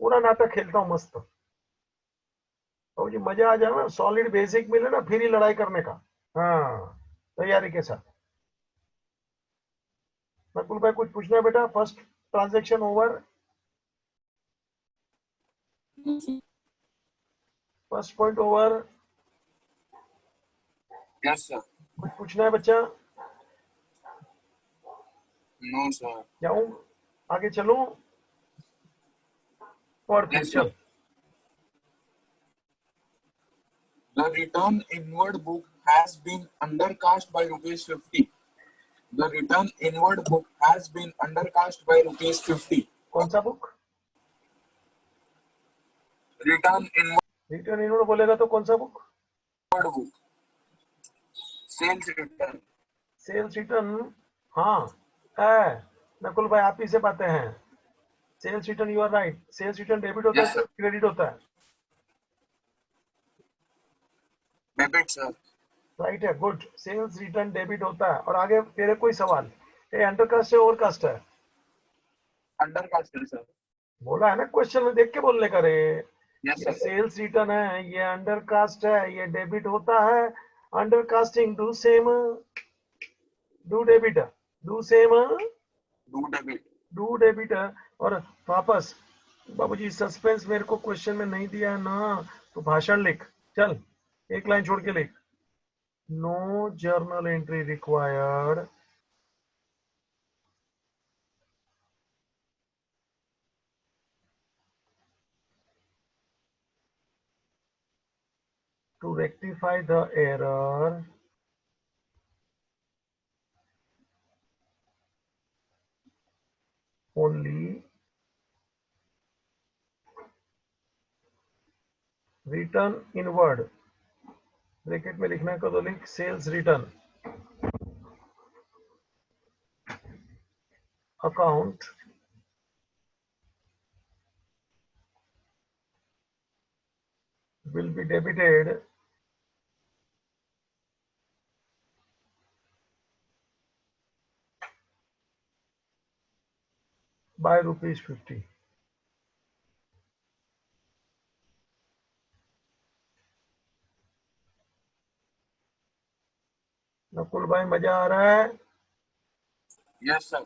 पूरा नाटक खेलता हूं मस्त, तो मुझे मजा आ जाए ना, सॉलिड बेसिक मिले ना फिर ही लड़ाई करने का। हाँ तैयारी के साथ। नकुल भाई कुछ पूछना है बेटा? First transaction over, first point over. Yes sir. कुछ पूछना है बच्चा? No sir. जाऊं आगे चलूं और फिर यस चल। Sir. The return inward book has been undercast by rupees 50. The return inward book has been undercast by rupees 50. कौन सा बुक? Return inward रिटर्न इन्होंने बोलेगा तो कौन सा बुक? book. Sales return. Sales return, हाँ है। नकुल भाई आप ही से बातें हैं। Sales return, you are right. Sales return debit होता Yes है sir. क्रेडिट होता है? Debit sir. राइट है, गुड। सेल्स रिटर्न डेबिट होता है। और आगे तेरे कोई सवाल? ये अंडरकास्ट है ओवरकास्ट है? Undercast sir. बोला है ना क्वेश्चन में, देख के बोलने का रे। Yes ये sir. सेल्स रिटर्न है, ये अंडरकास्ट है, ये डेबिट होता है। Undercasting do same, do debit, do same, Do debit. Do debit. और वापस बाबूजी सस्पेंस मेरे को क्वेश्चन में नहीं दिया है ना, तो भाषण लिख। चल एक लाइन छोड़ के लिख, no journal entry required to rectify the error only return inward, bracket में लिखना है तो लिख sales return account will be debited by ₹50. Nakul भाई मजा आ रहा है? Yes, sir.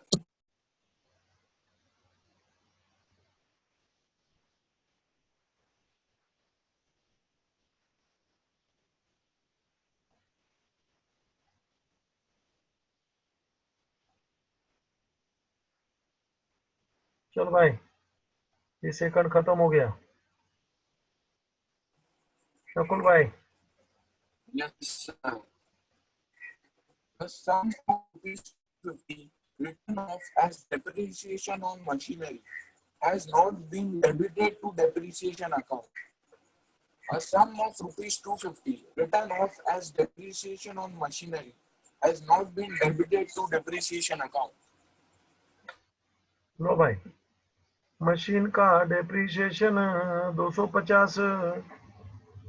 चल भाई, ये सेकंड खत्म हो गया। नकुल भाई, Yes, sir. The sum of ₹50 written off as depreciation on machinery has not been debited to depreciation account. A sum of ₹250 written off as depreciation on machinery has not been debited to depreciation account. लो भाई, machine का depreciation 250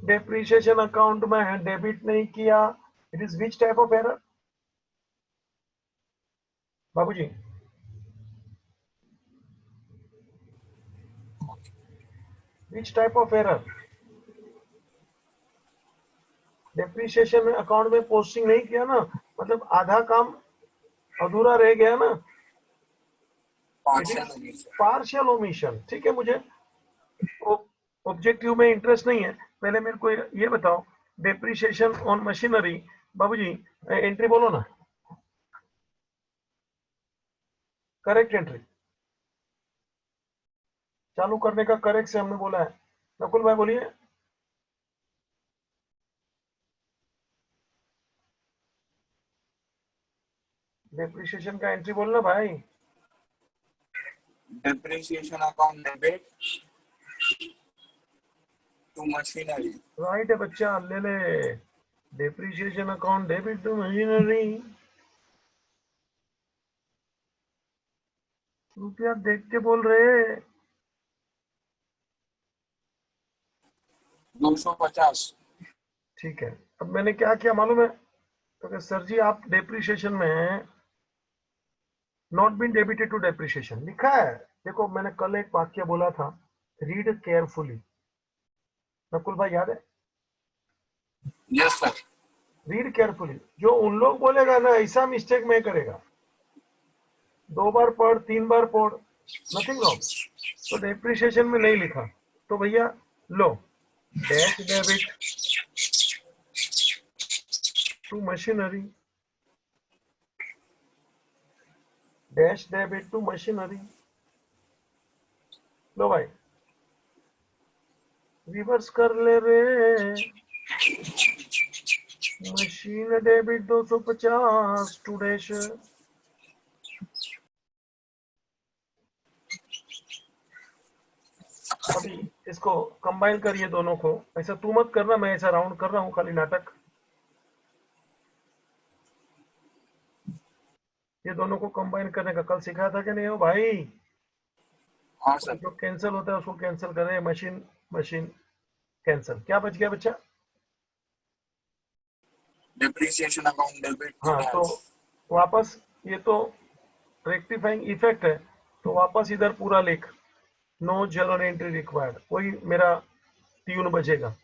depreciation account में debit नहीं किया। It is which type of error बाबूजी? Which type of error? Depreciation account में posting नहीं किया ना, मतलब आधा काम अधूरा रह गया ना। Partial omission. पार्शियल ओमिशन, ठीक है। मुझे ऑब्जेक्टिव में इंटरेस्ट नहीं है, पहले मेरे को ये बताओ, डेप्रीशिएशन ऑन मशीनरी। बाबूजी एंट्री बोलो ना, करेक्ट एंट्री चालू करने का करेक्ट से हमने बोला है। नकुल भाई बोलिए। डेप्रीशिएशन का एंट्री बोलना भाई। Depreciation account debit to machinery. Right है बच्चा, ले ले। Depreciation account debit to machinery. रुपया देख के बोल रहे। 250. ठीक है, अब मैंने क्या किया मालूम है? तो सर जी आप डेप्रीशिएशन में not been debited to depreciation लिखा है। देखो मैंने कल एक वाक्य बोला था, रीड केयरफुली। नकुल भाई याद है? Yes, sir. Read carefully. जो उन लोग बोलेगा ना, ऐसा मिस्टेक मैं करेगा। 2 बार पढ़, 3 बार पढ़, नथिंग रॉन्ग। तो डेप्रीशिएशन में नहीं लिखा, तो भैया लो, dash debit to machinery, dash debit to machinery. लो भाई, रिवर्स कर ले रे। Machine debit 250 to dash. अभी इसको कंबाइन करिए दोनों को। ऐसा तू मत करना, मैं ऐसा राउंड कर रहा हूँ खाली नाटक। ये दोनों को कंबाइन करने का कल सिखाया था कि नहीं हो भाई? हाँ सर. जो कैंसिल होता है उसको कैंसिल करें। Machine machine cancel. क्या बच गया बच्चा? Depreciation account debit to हाँ, तो dash. वापस, ये तो रेक्टिफाइंग इफेक्ट है, तो वापस इधर पूरा लिख, नो जर्नल एंट्री रिक्वायर्ड। वही मेरा ट्यून बजेगा,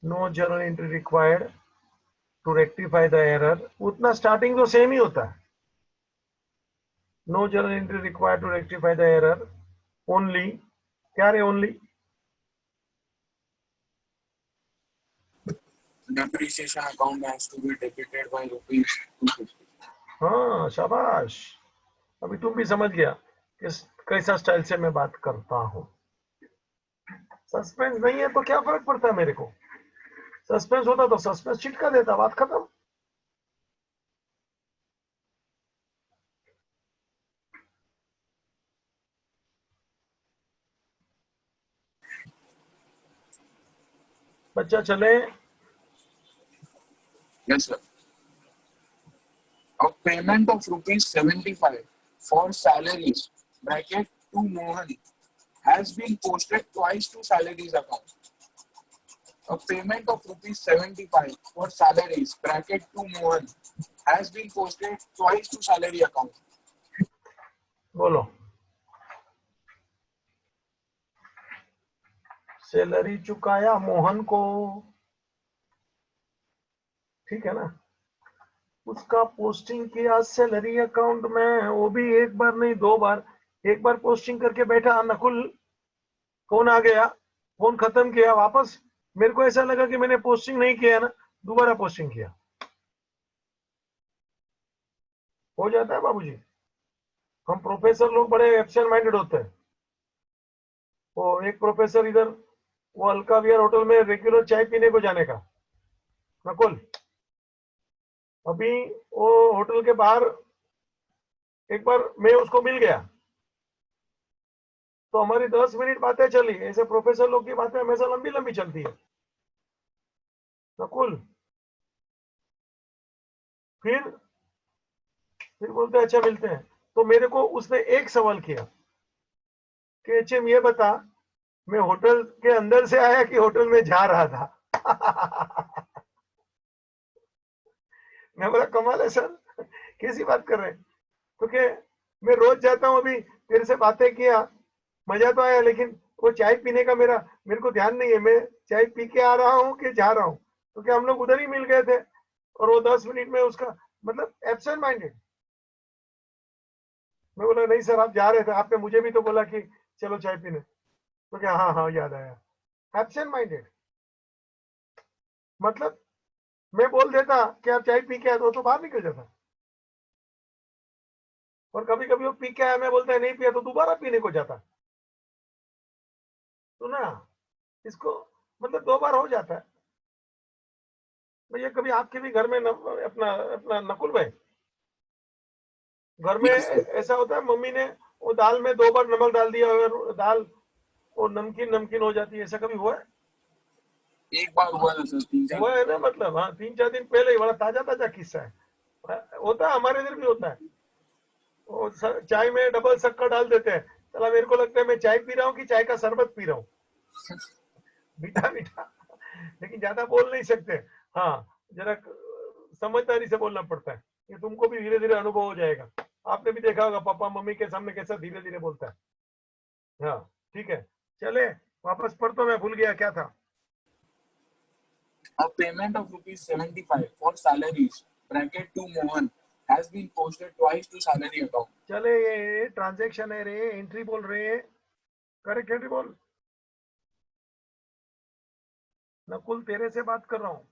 no journal entry required to rectify the error. उतना स्टार्टिंग तो सेम ही होता है। No journal entry required to rectify the error only. क्या रे only? Depreciation account has to be debited by ₹250. हाँ शाबाश, अभी तुम भी समझ गया किस कैसा स्टाइल से मैं बात करता हूँ। सस्पेंस नहीं है तो क्या फर्क पड़ता है मेरे को? सस्पेंस होता तो सस्पेंस चिटका देता, बात खत्म। बच्चा चले। Yes, sir. A payment of ₹75 for salaries bracket to Mohan has been posted twice to salaries account. A payment of ₹75 for salaries bracket to Mohan has been posted twice to salary account. बोलो। Salary चुकाया मोहन को, ठीक है ना, उसका posting किया salary account में, वो भी एक बार नहीं 2 बार। एक बार पोस्टिंग करके बैठा नकुल, फोन आ गया, फोन खत्म किया, वापस मेरे को ऐसा लगा कि मैंने पोस्टिंग नहीं किया ना, दोबारा पोस्टिंग किया। हो जाता है बाबूजी। हम प्रोफेसर लोग बड़े एब्सेंट माइंडेड होते हैं। वो एक प्रोफेसर इधर, वो अलका विहार होटल में रेगुलर चाय पीने को जाने का, नकुल, अभी वो होटल के बाहर एक बार मैं उसको मिल गया, तो हमारी 10 मिनट बातें चली। ऐसे प्रोफेसर लोग की बातें हमेशा लंबी लंबी चलती है नकुल। फिर बोलते अच्छा मिलते हैं। तो मेरे को उसने एक सवाल किया कि एचएम ये बता, मैं होटल के अंदर से आया कि होटल में जा रहा था? मैं बोला कमाल है सर, कैसी बात कर रहे हैं? क्योंकि मैं रोज जाता हूँ, अभी तेरे से बातें किया, मजा तो आया, लेकिन वो चाय पीने का मेरे को ध्यान नहीं है, मैं चाय पी के आ रहा हूँ कि जा रहा हूँ, क्योंकि हम लोग उधर ही मिल गए थे। और वो 10 मिनट में उसका मतलब एब्सेंट माइंडेड। मैं बोला नहीं सर, आप जा रहे थे, आपने मुझे भी तो बोला कि चलो चाय पीने, तो क्या, हाँ हाँ याद आया। एब्सेंट माइंडेड मतलब मैं बोल देता कि आप चाय पी के आए, तो बाहर निकल जाता। और कभी कभी वो पी के आया, मैं बोलता है नहीं पिया, तो दोबारा पीने को जाता। तो ना, इसको मतलब 2 बार हो जाता है भैया। कभी आपके भी घर में अपना अपना नकुल भाई, घर में यस सर। ऐसा होता है, मम्मी ने वो दाल में 2 बार नमक डाल दिया और दाल वो नमकीन नमकीन हो जाती है, ऐसा कभी हुआ है? एक बार हुआ था सर, 3-4 हुआ दिन है ना, पहले। मतलब हाँ 3-4 दिन पहले ही, बड़ा ताजा ताजा किस्सा है। होता है, हमारे इधर भी होता है। वो चाय में डबल शक्कर डाल देते हैं, चला मेरे को लगता है मैं चाय पी रहा हूँ कि चाय का शरबत पी रहा हूँ, मीठा मीठा। लेकिन ज्यादा बोल नहीं सकते। हाँ, जरा समझदारी से बोलना पड़ता है। ये तुमको भी धीरे धीरे अनुभव हो जाएगा। आपने भी देखा होगा पापा मम्मी के सामने कैसा धीरे धीरे बोलता है। हाँ ठीक है, चले वापस पढ़, तो मैं भूल गया क्या था। A payment of ₹75 for salaries bracket to Mohan has been posted twice to salary account. चले, ये ट्रांजेक्शन है रे, एंट्री बोल रहे, करेक्ट एंट्री बोल। नकुल तेरे से बात कर रहा हूँ,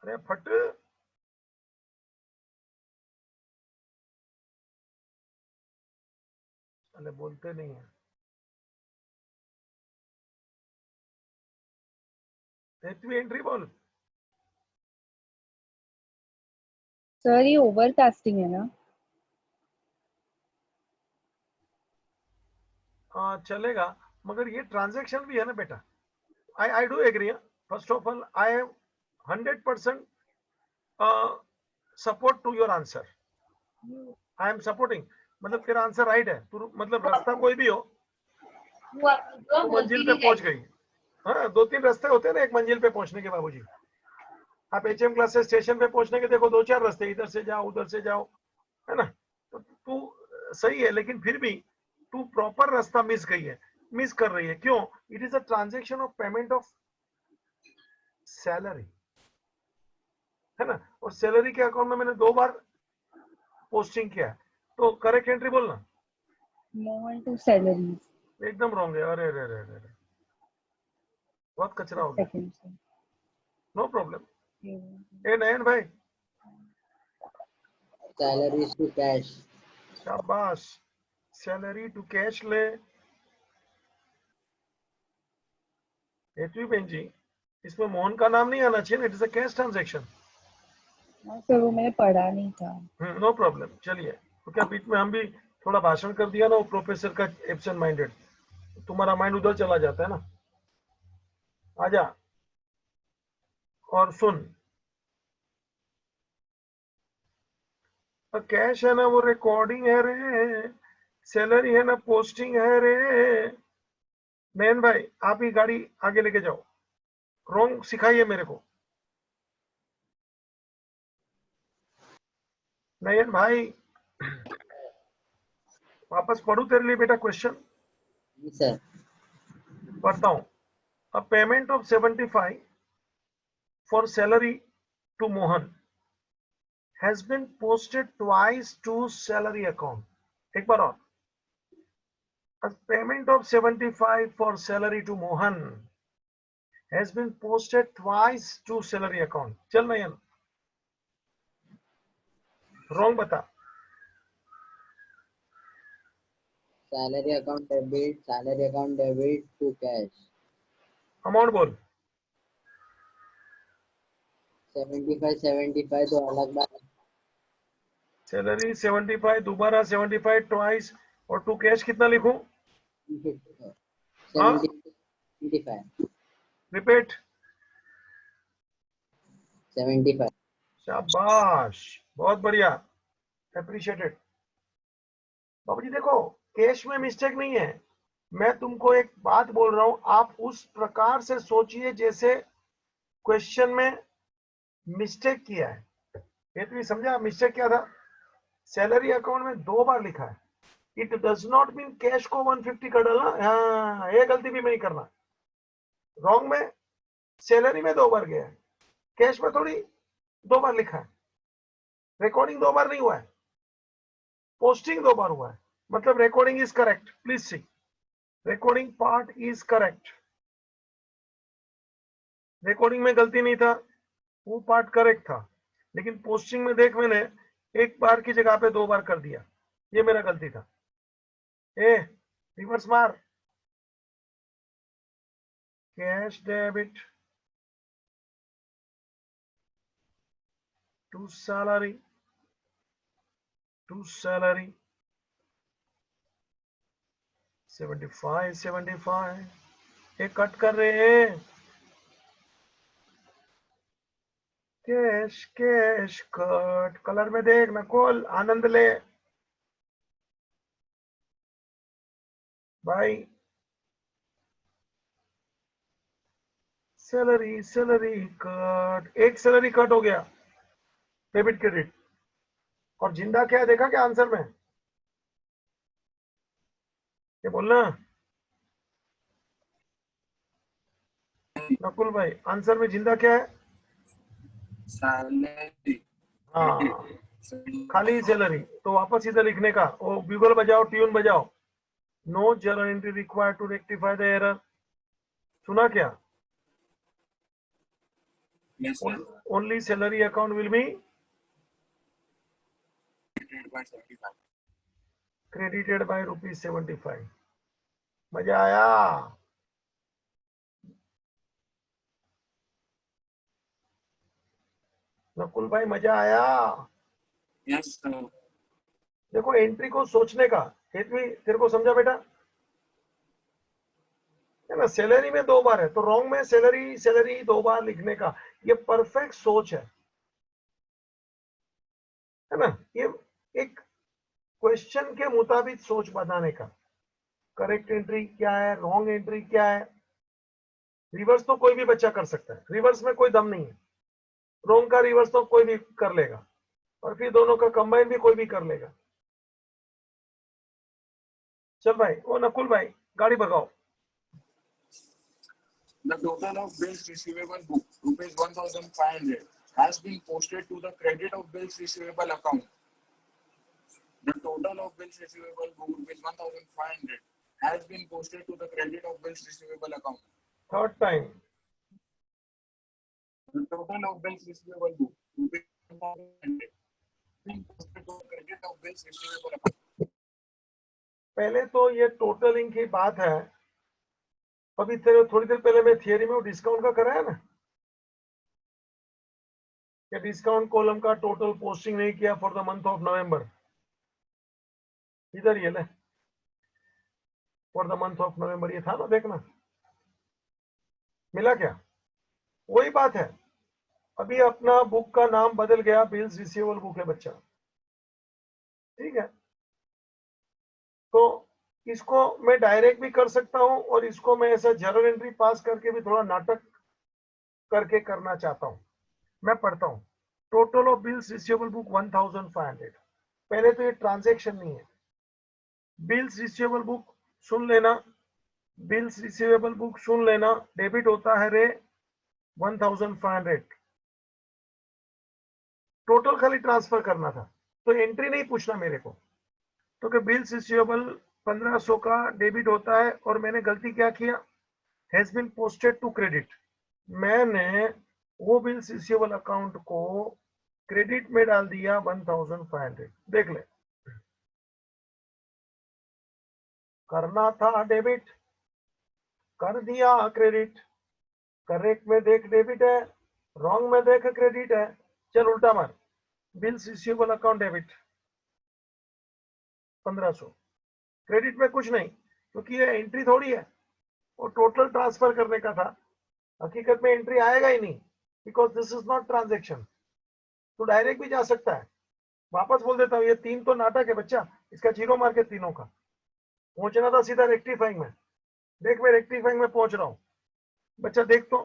अरे फट। अरे बोलते नहीं है, तू एंट्री बोल। सर ये ओवरकास्टिंग है ना? हाँ चलेगा, मगर ये ट्रांजेक्शन भी है ना बेटा। I do agree. First of all I have 100% support to your answer. I am supporting, मतलब तेरा आंसर राइट है। तू मतलब रास्ता कोई भी हो, तो मंजिल पे पहुंच गई। हाँ 2-3 रास्ते होते हैं ना एक मंजिल पे पहुंचने के। बाबूजी, आप एचएम क्लास से स्टेशन पे पहुंचने के देखो 2-4 रास्ते, इधर से जाओ उधर से जाओ, है ना। तो तू सही है, लेकिन फिर भी तू प्रॉपर रास्ता मिस गई है, मिस कर रही है। क्यों? It is a transaction of payment of salary, है ना। और सैलरी के अकाउंट में मैंने 2 बार पोस्टिंग किया है, तो करेक्ट एंट्री बोलना। Mohan to salaries. एकदम रॉन्ग है। अरे अरे अरे अरे, बहुत कचरा हो गया। Second sir. No problem. ए नयन भाई, salaries to cash. शाबाश, सैलरी टू कैश ले। हेतवी बहन जी, इसमें मोहन का नाम नहीं आना चाहिए ना, it is a cash transaction. हाँ सर, वो मैंने पढ़ा नहीं था। No problem. चलिए, तो क्या बीच में हम भी थोड़ा भाषण कर दिया ना, वो प्रोफेसर का एब्सेंट माइंडेड, तुम्हारा माइंड उधर चला जाता है ना। आजा और सुन, कैश है ना वो रिकॉर्डिंग है रे, सैलरी है ना पोस्टिंग है रे। मैन भाई, आप ही गाड़ी आगे लेके जाओ, रॉन्ग सिखाइए मेरे को। नयन भाई वापस पढ़ू तेरे लिए बेटा क्वेश्चन? जी सर। पढ़ता हूँ। A payment of 75 for salary to Mohan has been posted twice to salary account. एक बार और. A payment of 75 for salary to Mohan has been posted twice to salary account. चल नयन, wrong बता. Salary account debit to cash. Amount बोल. 75 तो अलग बात। Salary 75, दोबारा 75 twice, और टू कैश कितना लिखूं? हाँ 75। रिपीट. 75। शाबाश, बहुत बढ़िया, अप्रिशिएटेड. बाबू जी देखो, कैश में मिस्टेक नहीं है. मैं तुमको एक बात बोल रहा हूं, आप उस प्रकार से सोचिए जैसे क्वेश्चन में मिस्टेक किया है. ये तो समझा मिस्टेक क्या था? सैलरी अकाउंट में 2 बार लिखा है. It does not mean cash को 150 कर डालना. हाँ, ये गलती भी नहीं करना. रॉन्ग में सैलरी में 2 बार गया है, कैश में थोड़ी 2 बार लिखा है. रिकॉर्डिंग 2 बार नहीं हुआ है, पोस्टिंग 2 बार हुआ है. मतलब recording is correct. Please see, recording part is correct. Recording में गलती नहीं था, वो पार्ट करेक्ट था. लेकिन पोस्टिंग में देख, मैंने 1 बार की जगह पे 2 बार कर दिया. ये मेरा गलती था. ए रिवर्स मार. Cash debit to salary, to salary 75 ये कट कर रहे हैं. Cash cash cut. कलर में देख नकुल, आनंद ले भाई. सैलरी सैलरी कट, एक सैलरी कट हो गया, डेबिट क्रेडिट. और जिंदा क्या है देखा क्या आंसर में? ये बोलना नकुल भाई, आंसर में जिंदा क्या है? सैलरी। हाँ, खाली सैलरी. तो वापस इधर लिखने का, वो ब्यूगल बजाओ, ट्यून बजाओ. No journal entry required to rectify the error. सुना क्या? Yes, sir. Only salary account will be Credited by 75. Credited by ₹75. मजा आया? नकुल भाई मजा आया? Yes, sir. देखो एंट्री को सोचने का, तेरे को समझा बेटा? है ना, सैलरी में 2 बार है तो रॉन्ग में सैलरी सैलरी 2 बार लिखने का, ये परफेक्ट सोच है ना? ये एक क्वेश्चन के मुताबिक सोच बताने का. करेक्ट एंट्री क्या है, रॉन्ग एंट्री क्या है. रिवर्स तो कोई भी बच्चा कर सकता है, रिवर्स में कोई दम नहीं है. रॉन्ग का रिवर्स तो कोई भी कर लेगा, और फिर दोनों का कंबाइन भी कोई भी कर लेगा. चल भाई, ओ नकुल भाई गाड़ी भगाओ. The total of bills receivable book, rupees 1,500, has been posted to the credit of bills receivable account. The total of bills receivable book, rupees 1,500, has been posted to the credit of bills receivable account. Third time. The total of bills receivable book, rupees 1,500, has been posted to the credit of bills receivable account. पहले तो ये totalling की बात है. अभी तेरे थोड़ी देर पहले मैं थियरी में वो डिस्काउंट का कराया ना, कि डिस्काउंट कॉलम का टोटल पोस्टिंग नहीं किया for the month of November. इधर ये ले, for the month of November, ये था ना, देखना मिला क्या? वही बात है. अभी अपना बुक का नाम बदल गया, बिल्स रिसीवेबल बुक है बच्चा. ठीक है, तो इसको मैं डायरेक्ट भी कर सकता हूं, और इसको मैं ऐसा जर्नल एंट्री पास करके भी थोड़ा नाटक करके करना चाहता हूं. मैं पढ़ता हूं. Total of bills receivable book 1500। पहले तो ये ट्रांजैक्शन नहीं है। बिल्स रिसीवेबल बुक सुन लेना, बिल्स रिसीवेबल बुक सुन लेना, डेबिट होता है रे 1500। टोटल खाली ट्रांसफर करना था, तो एंट्री नहीं पूछना मेरे को। तो कि बिल्स रिसीवेबल 1500 का डेबिट होता है, और मैंने गलती क्या किया, has been posted to credit. मैंने वो बिल्स रिसीवेबल अकाउंट को क्रेडिट में डाल दिया 1500। देख ले, करना था डेबिट, कर दिया क्रेडिट। करेक्ट में देख डेबिट है, रॉन्ग में देख क्रेडिट है। चल उल्टा मार, bills receivable account debit 1500, credit में कुछ नहीं, क्योंकि ये एंट्री थोड़ी है, वो टोटल ट्रांसफर करने का था। हकीकत में एंट्री आएगा ही नहीं, because this is not transaction. तो डायरेक्ट भी जा सकता है। वापस बोल देता हूँ, ये 3 तो नाटक है बच्चा, इसका जीरो मार के तीनों का। पहुंचना था सीधा रेक्टिफाइंग में। देख मैं रेक्टिफाइंग में पहुंच रहा हूँ बच्चा, देख तो,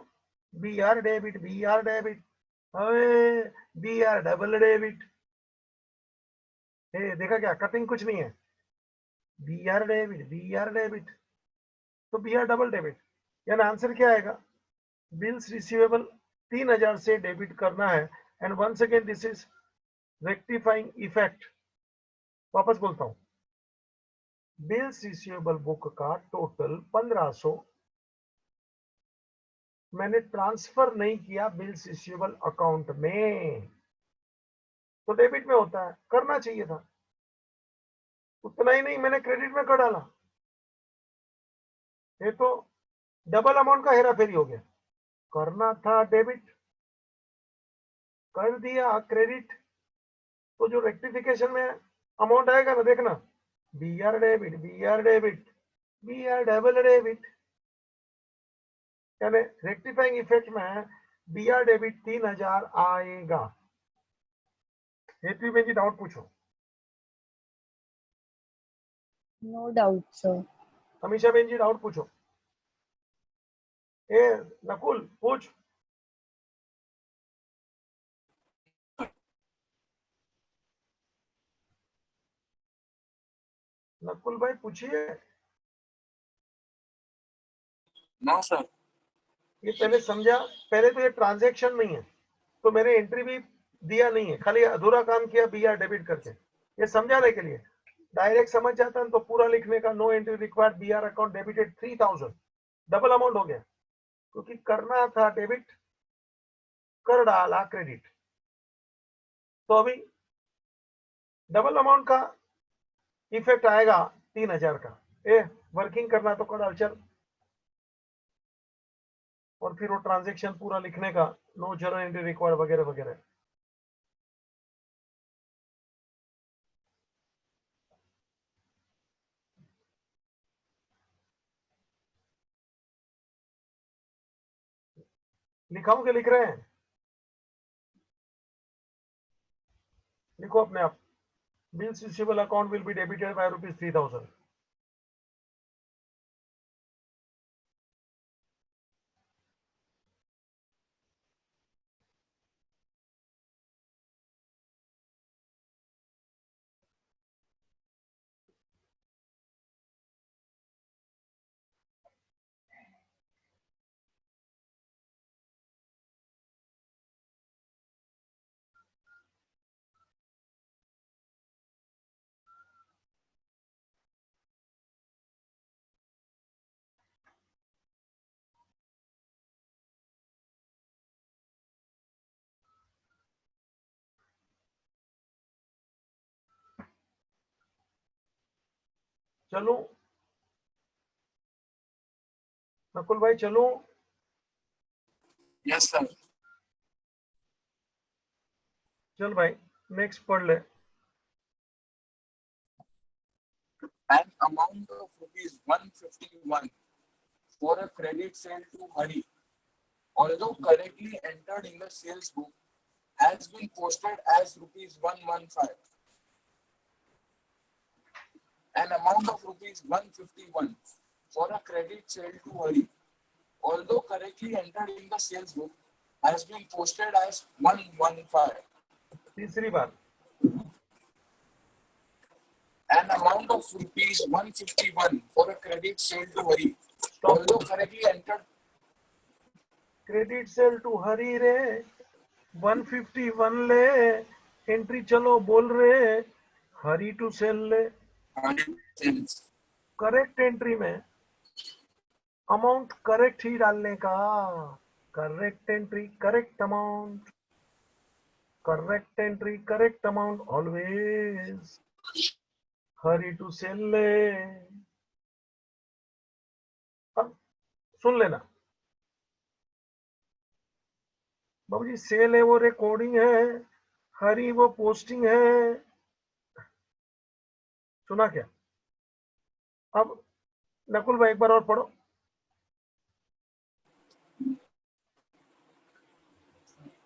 B R debit, B R debit, B R double debit. देखा क्या, कटिंग कुछ नहीं है, B R debit, B R debit, तो बी आर डबल डेबिट। यानी आंसर क्या आएगा, बिल्स रिसीवेबल 3000 से डेबिट करना है। And once again this is rectifying effect. वापस बोलता हूं, बिल्स रिसीवेबल बुक का टोटल 1500, मैंने ट्रांसफर नहीं किया बिल्स रिसीवेबल अकाउंट में, तो डेबिट में होता है, करना चाहिए था। उतना ही नहीं, मैंने क्रेडिट में कर डाला, ये तो डबल अमाउंट का हेरा फेरी हो गया। करना था डेबिट, कर दिया क्रेडिट, तो जो रेक्टिफिकेशन में अमाउंट आएगा ना, देखना, B R debit, B R debit, B R double debit. यानी रेक्टिफाइंग इफेक्ट में बी आर डेबिट 3000 आएगा। हेतु में जी डाउट पूछो। No doubt, sir. अमीशा बेन जी डाउट पूछो। ए नकुल पूछ। नकुल भाई पूछिए। No, sir. ये पहले समझा, पहले तो ये ट्रांजैक्शन नहीं है, तो मैंने एंट्री भी दिया नहीं है, खाली अधूरा काम किया बी आर डेबिट करके, ये समझाने के लिए। डायरेक्ट समझ जाता तो पूरा लिखने का, no entry required, B R account debited 3000, double amount हो गया, क्योंकि करना था डेबिट, कर डाला क्रेडिट। तो अभी डबल अमाउंट का इफेक्ट आएगा 3000 का। वर्किंग करना तो कर डाल चल, और फिर वो ट्रांजेक्शन पूरा लिखने का, नो जर्नल एंट्री रिक्वायर्ड वगैरह वगैरह। लिखाऊं के लिख रहे हैं, लिखो अपने आप। Bills receivable account will be debited bye ₹3000। चलो नकुल भाई, चलो। Yes, sir. चल भाई नेक्स्ट पढ़ ले। An amount of rupees 151 for a credit sale to Hari, although correctly entered in the sales book, has been posted as rupees 115. An amount of rupees 151 for a credit sale to Hari, although correctly entered in the sales book, has been posted as 115. तीसरी बार। An amount of rupees 151 for a credit sale to Hari. Stop. Although correctly entered. Credit sale to Hari रे 151 ले, entry चलो बोल रे Hari to sale ले। Sales. Correct entry में amount correct ही डालने का। Correct entry correct amount, correct entry correct amount always. Hari to sale ले। अब सुन लेना बाबू जी, सेल है वो रिकॉर्डिंग है, हरी वो पोस्टिंग है। सुना क्या? अब नकुल भाई एक बार और पढ़ो।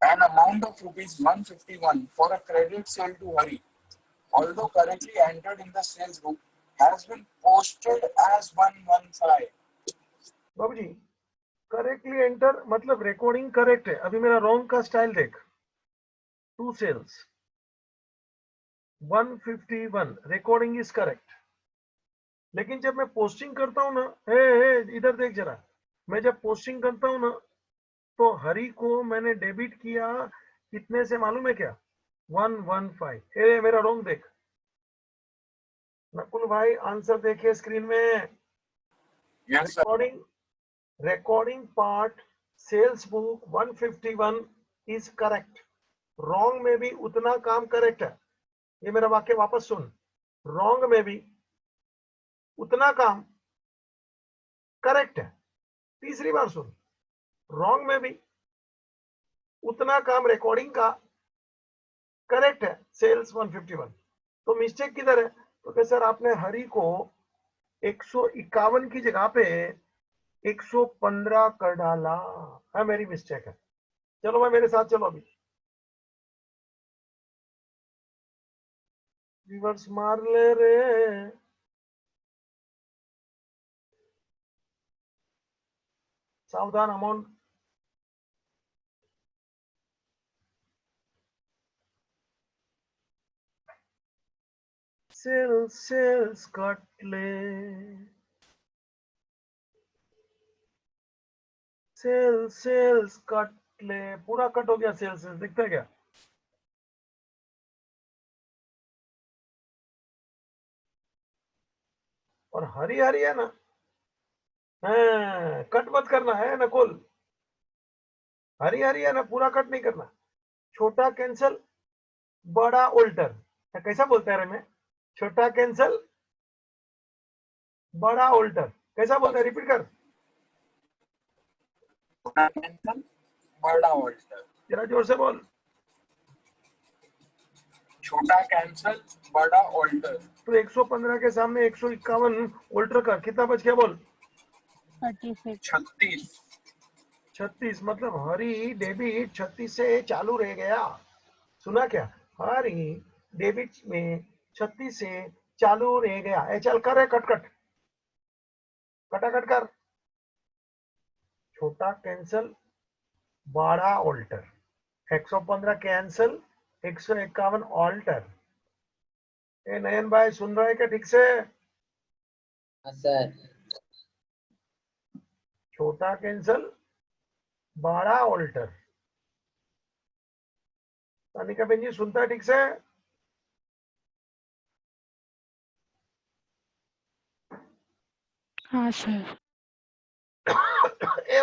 An amount of rupees 151 for a credit sale to Hari, although correctly entered in the sales book, has been posted as 115. बाबू जी, करेक्टली एंटर मतलब रिकॉर्डिंग करेक्ट है। अभी मेरा रॉन्ग का स्टाइल देख। To sales 151 recording is correct, लेकिन जब मैं पोस्टिंग करता हूं ना, इधर देख जरा, मैं जब पोस्टिंग करता हूं ना तो हरी को मैंने डेबिट किया कितने से मालूम है क्या? 115। मेरा रॉन्ग देख। नकुल भाई आंसर देखिए स्क्रीन में। Yes, sir. Recording part sales book 151 is correct. Wrong में भी उतना काम करेक्ट है। ये मेरा वाक्य वापस सुन। रॉन्ग में भी उतना काम करेक्ट है। तीसरी बार सुन। रॉन्ग में भी उतना काम रिकॉर्डिंग का करेक्ट है। सेल्स 151। तो मिस्टेक किधर है? तो क्या सर आपने हरी को 151 की जगह पे 115 कर डाला है, मेरी मिस्टेक है। चलो भाई मेरे साथ चलो, अभी रिवर्स मार ले रे। सावधान, अमाउंट सेल्स कट ले, सेल्स कट ले, पूरा कट हो गया। सेल्स दिखता है क्या? और हरी हरी है ना, कट मत करना है नकुल। हरी हरी है ना, पूरा कट नहीं करना। छोटा कैंसल बड़ा उल्टर, कैसा बोलते हैं रे मैं? छोटा कैंसल बड़ा उल्टर, कैसा बोलते हैं? रिपीट कर Cancel, बड़ा ऑल्टर। जरा जोर से बोल। छोटा कैंसल, बड़ा ऑल्टर। तो 115 के सामने 151 उल्टर कर, कितना बच गया बोल? 36। 36। 36 मतलब हरी डेबिट 36 से चालू रह गया। सुना क्या? हरी डेबिट में 36 से चालू रह गया। चल कर है, कट कट कटाकट कर। छोटा कैंसल बड़ा ऑल्टर, 115 कैंसल 151 ऑल्टर। नयन भाई सुन रहा है क्या ठीक से? हाँ सर। छोटा कैंसल बड़ा ऑल्टर। तानिका बहन जी सुनता है ठीक से? हाँ sir.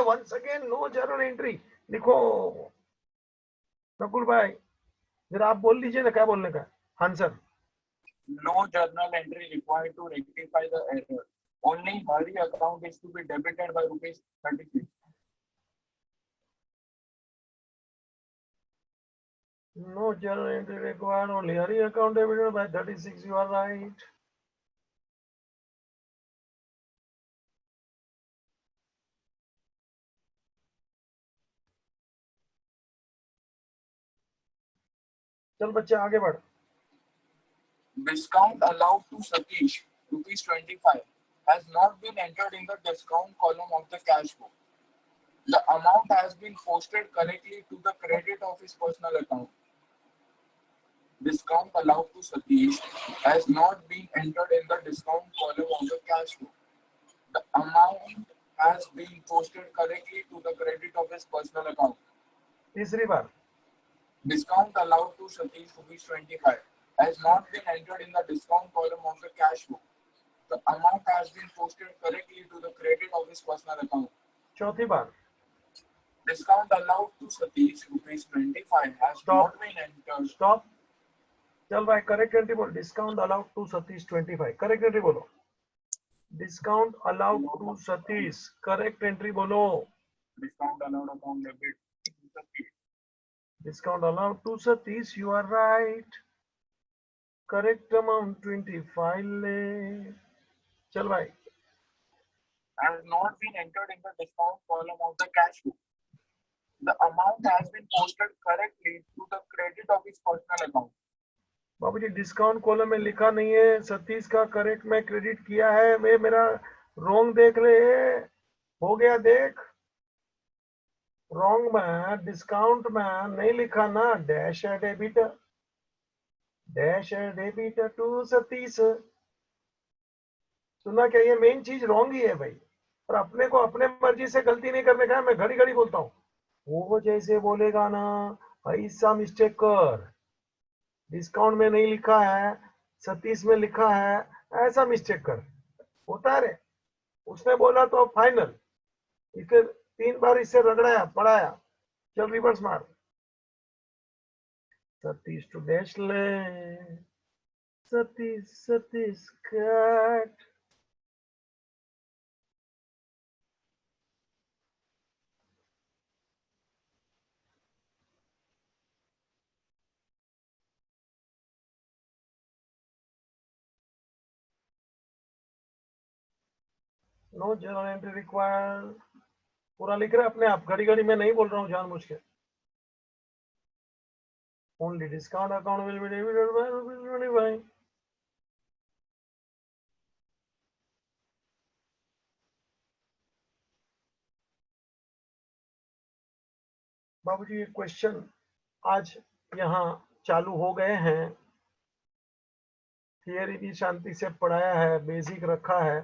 Once again no journal entry लिखो। नकुल भाई जरा आप बोल लीजिए ना, क्या बोलने का answer? No journal entry required to rectify the error. Only Hari account is to be debited by rupees 36. No journal entry required, only Hari account debited by 36. You are right. चल बच्चे आगे बढ़। Discount allowed to Satish, rupees 25, has not been entered in the discount column of the cash book. The amount has been posted correctly to the credit of his personal account. discount allowed to Satish has not been entered in the discount column of the cash flow. The amount has been posted correctly to the credit of his personal account. तीसरी बार Discount allowed to Satish rupees 25 has not been entered in the discount column of the cash flow. The amount has been posted correctly to the credit of his personal account. चौथी बार Discount allowed to Satish rupees 25 has Stop. not been entered. Stop चल भाई correct entry बोल discount allowed to Satish 25 correct entry बोलो discount allowed to Satish correct entry बोलो Discount allowed account debit to Satish. Discount allowed to Satish you are right correct amount 25 ले चल भाई Has not been entered in the discount column of the cash flow. The amount has been posted correctly to the credit of his personal account. बाबूजी discount column में लिखा नहीं है सतीश का correct में क्रेडिट किया है मैं मेरा रॉन्ग देख ले हो गया देख रॉन्ग में डिस्काउंट में नहीं लिखा ना डैश है डेबिट टू सतीश सुना क्या ये मेन चीज रॉन्ग ही है भाई और अपने को अपने मर्जी से गलती नहीं करने का है मैं घड़ी घड़ी बोलता हूँ वो जैसे बोलेगा ना ऐसा मिस्टेक कर डिस्काउंट में नहीं लिखा है सतीश में लिखा है ऐसा मिस्टेक कर होता है रे उसने बोला तो फाइनल इसे 3 बार इससे रगड़ाया पढ़ाया चल रिवर्स मार सतीश टू डैश ले Satish cut no journal entry required पूरा लिख रहे अपने आप घड़ी घड़ी में नहीं बोल रहा हूँ जानबूझ के only discount account will be debited bye ₹25 बाबूजी ये क्वेश्चन आज यहाँ चालू हो गए हैं थियरी भी शांति से पढ़ाया है बेसिक रखा है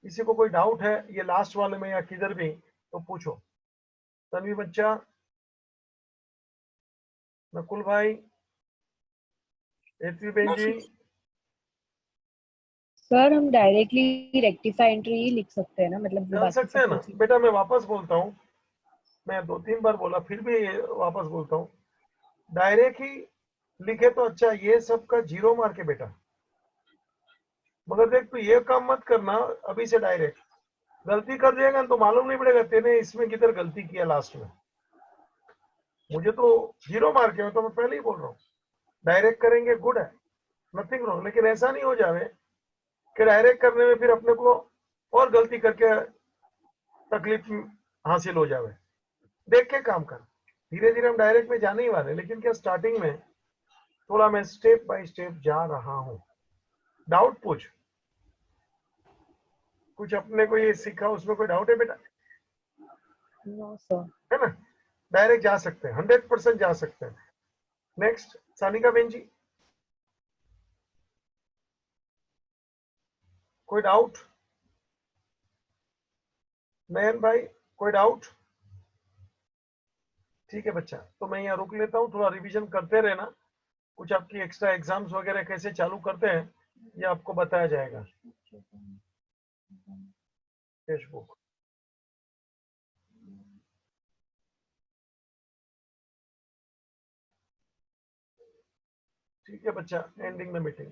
किसी को कोई डाउट है ये लास्ट वाले में या किधर भी तो पूछो तन्वी बच्चा नकुल भाई एथवी बेन जी सर हम डायरेक्टली रेक्टिफाई एंट्री ही लिख सकते हैं ना मतलब चल बाकी सकते हैं सब ना कुछ बेटा मैं वापस बोलता हूँ मैं 2-3 बार बोला फिर भी वापस बोलता हूँ डायरेक्ट ही लिखे तो अच्छा ये सब का 0 मार के बेटा मगर देख तू ये काम मत करना अभी से डायरेक्ट गलती कर जाएगा तो मालूम नहीं पड़ेगा तेने इसमें किधर गलती किया लास्ट में मुझे तो 0 मार के तो मैं पहले ही बोल रहा हूँ डायरेक्ट करेंगे गुड है नथिंग रॉन्ग लेकिन ऐसा नहीं हो जावे कि डायरेक्ट करने में फिर अपने को और गलती करके तकलीफ हासिल हो जावे देख के काम कर धीरे धीरे हम डायरेक्ट में जाने ही वाले लेकिन क्या स्टार्टिंग में थोड़ा मैं स्टेप बाय स्टेप जा रहा हूँ डाउट पूछ कुछ अपने को ये सीखा उसमें कोई डाउट है बेटा नो सर है ना डायरेक्ट जा सकते हैं 100% जा सकते हैं नेक्स्ट सानिका बेन जी कोई डाउट नयन भाई कोई डाउट ठीक है बच्चा तो मैं यहाँ रुक लेता हूँ थोड़ा रिवीजन करते रहना कुछ आपकी एक्स्ट्रा एग्जाम्स वगैरह कैसे चालू करते हैं ये आपको बताया जाएगा फेसबुक ठीक है बच्चा एंडिंग द मीटिंग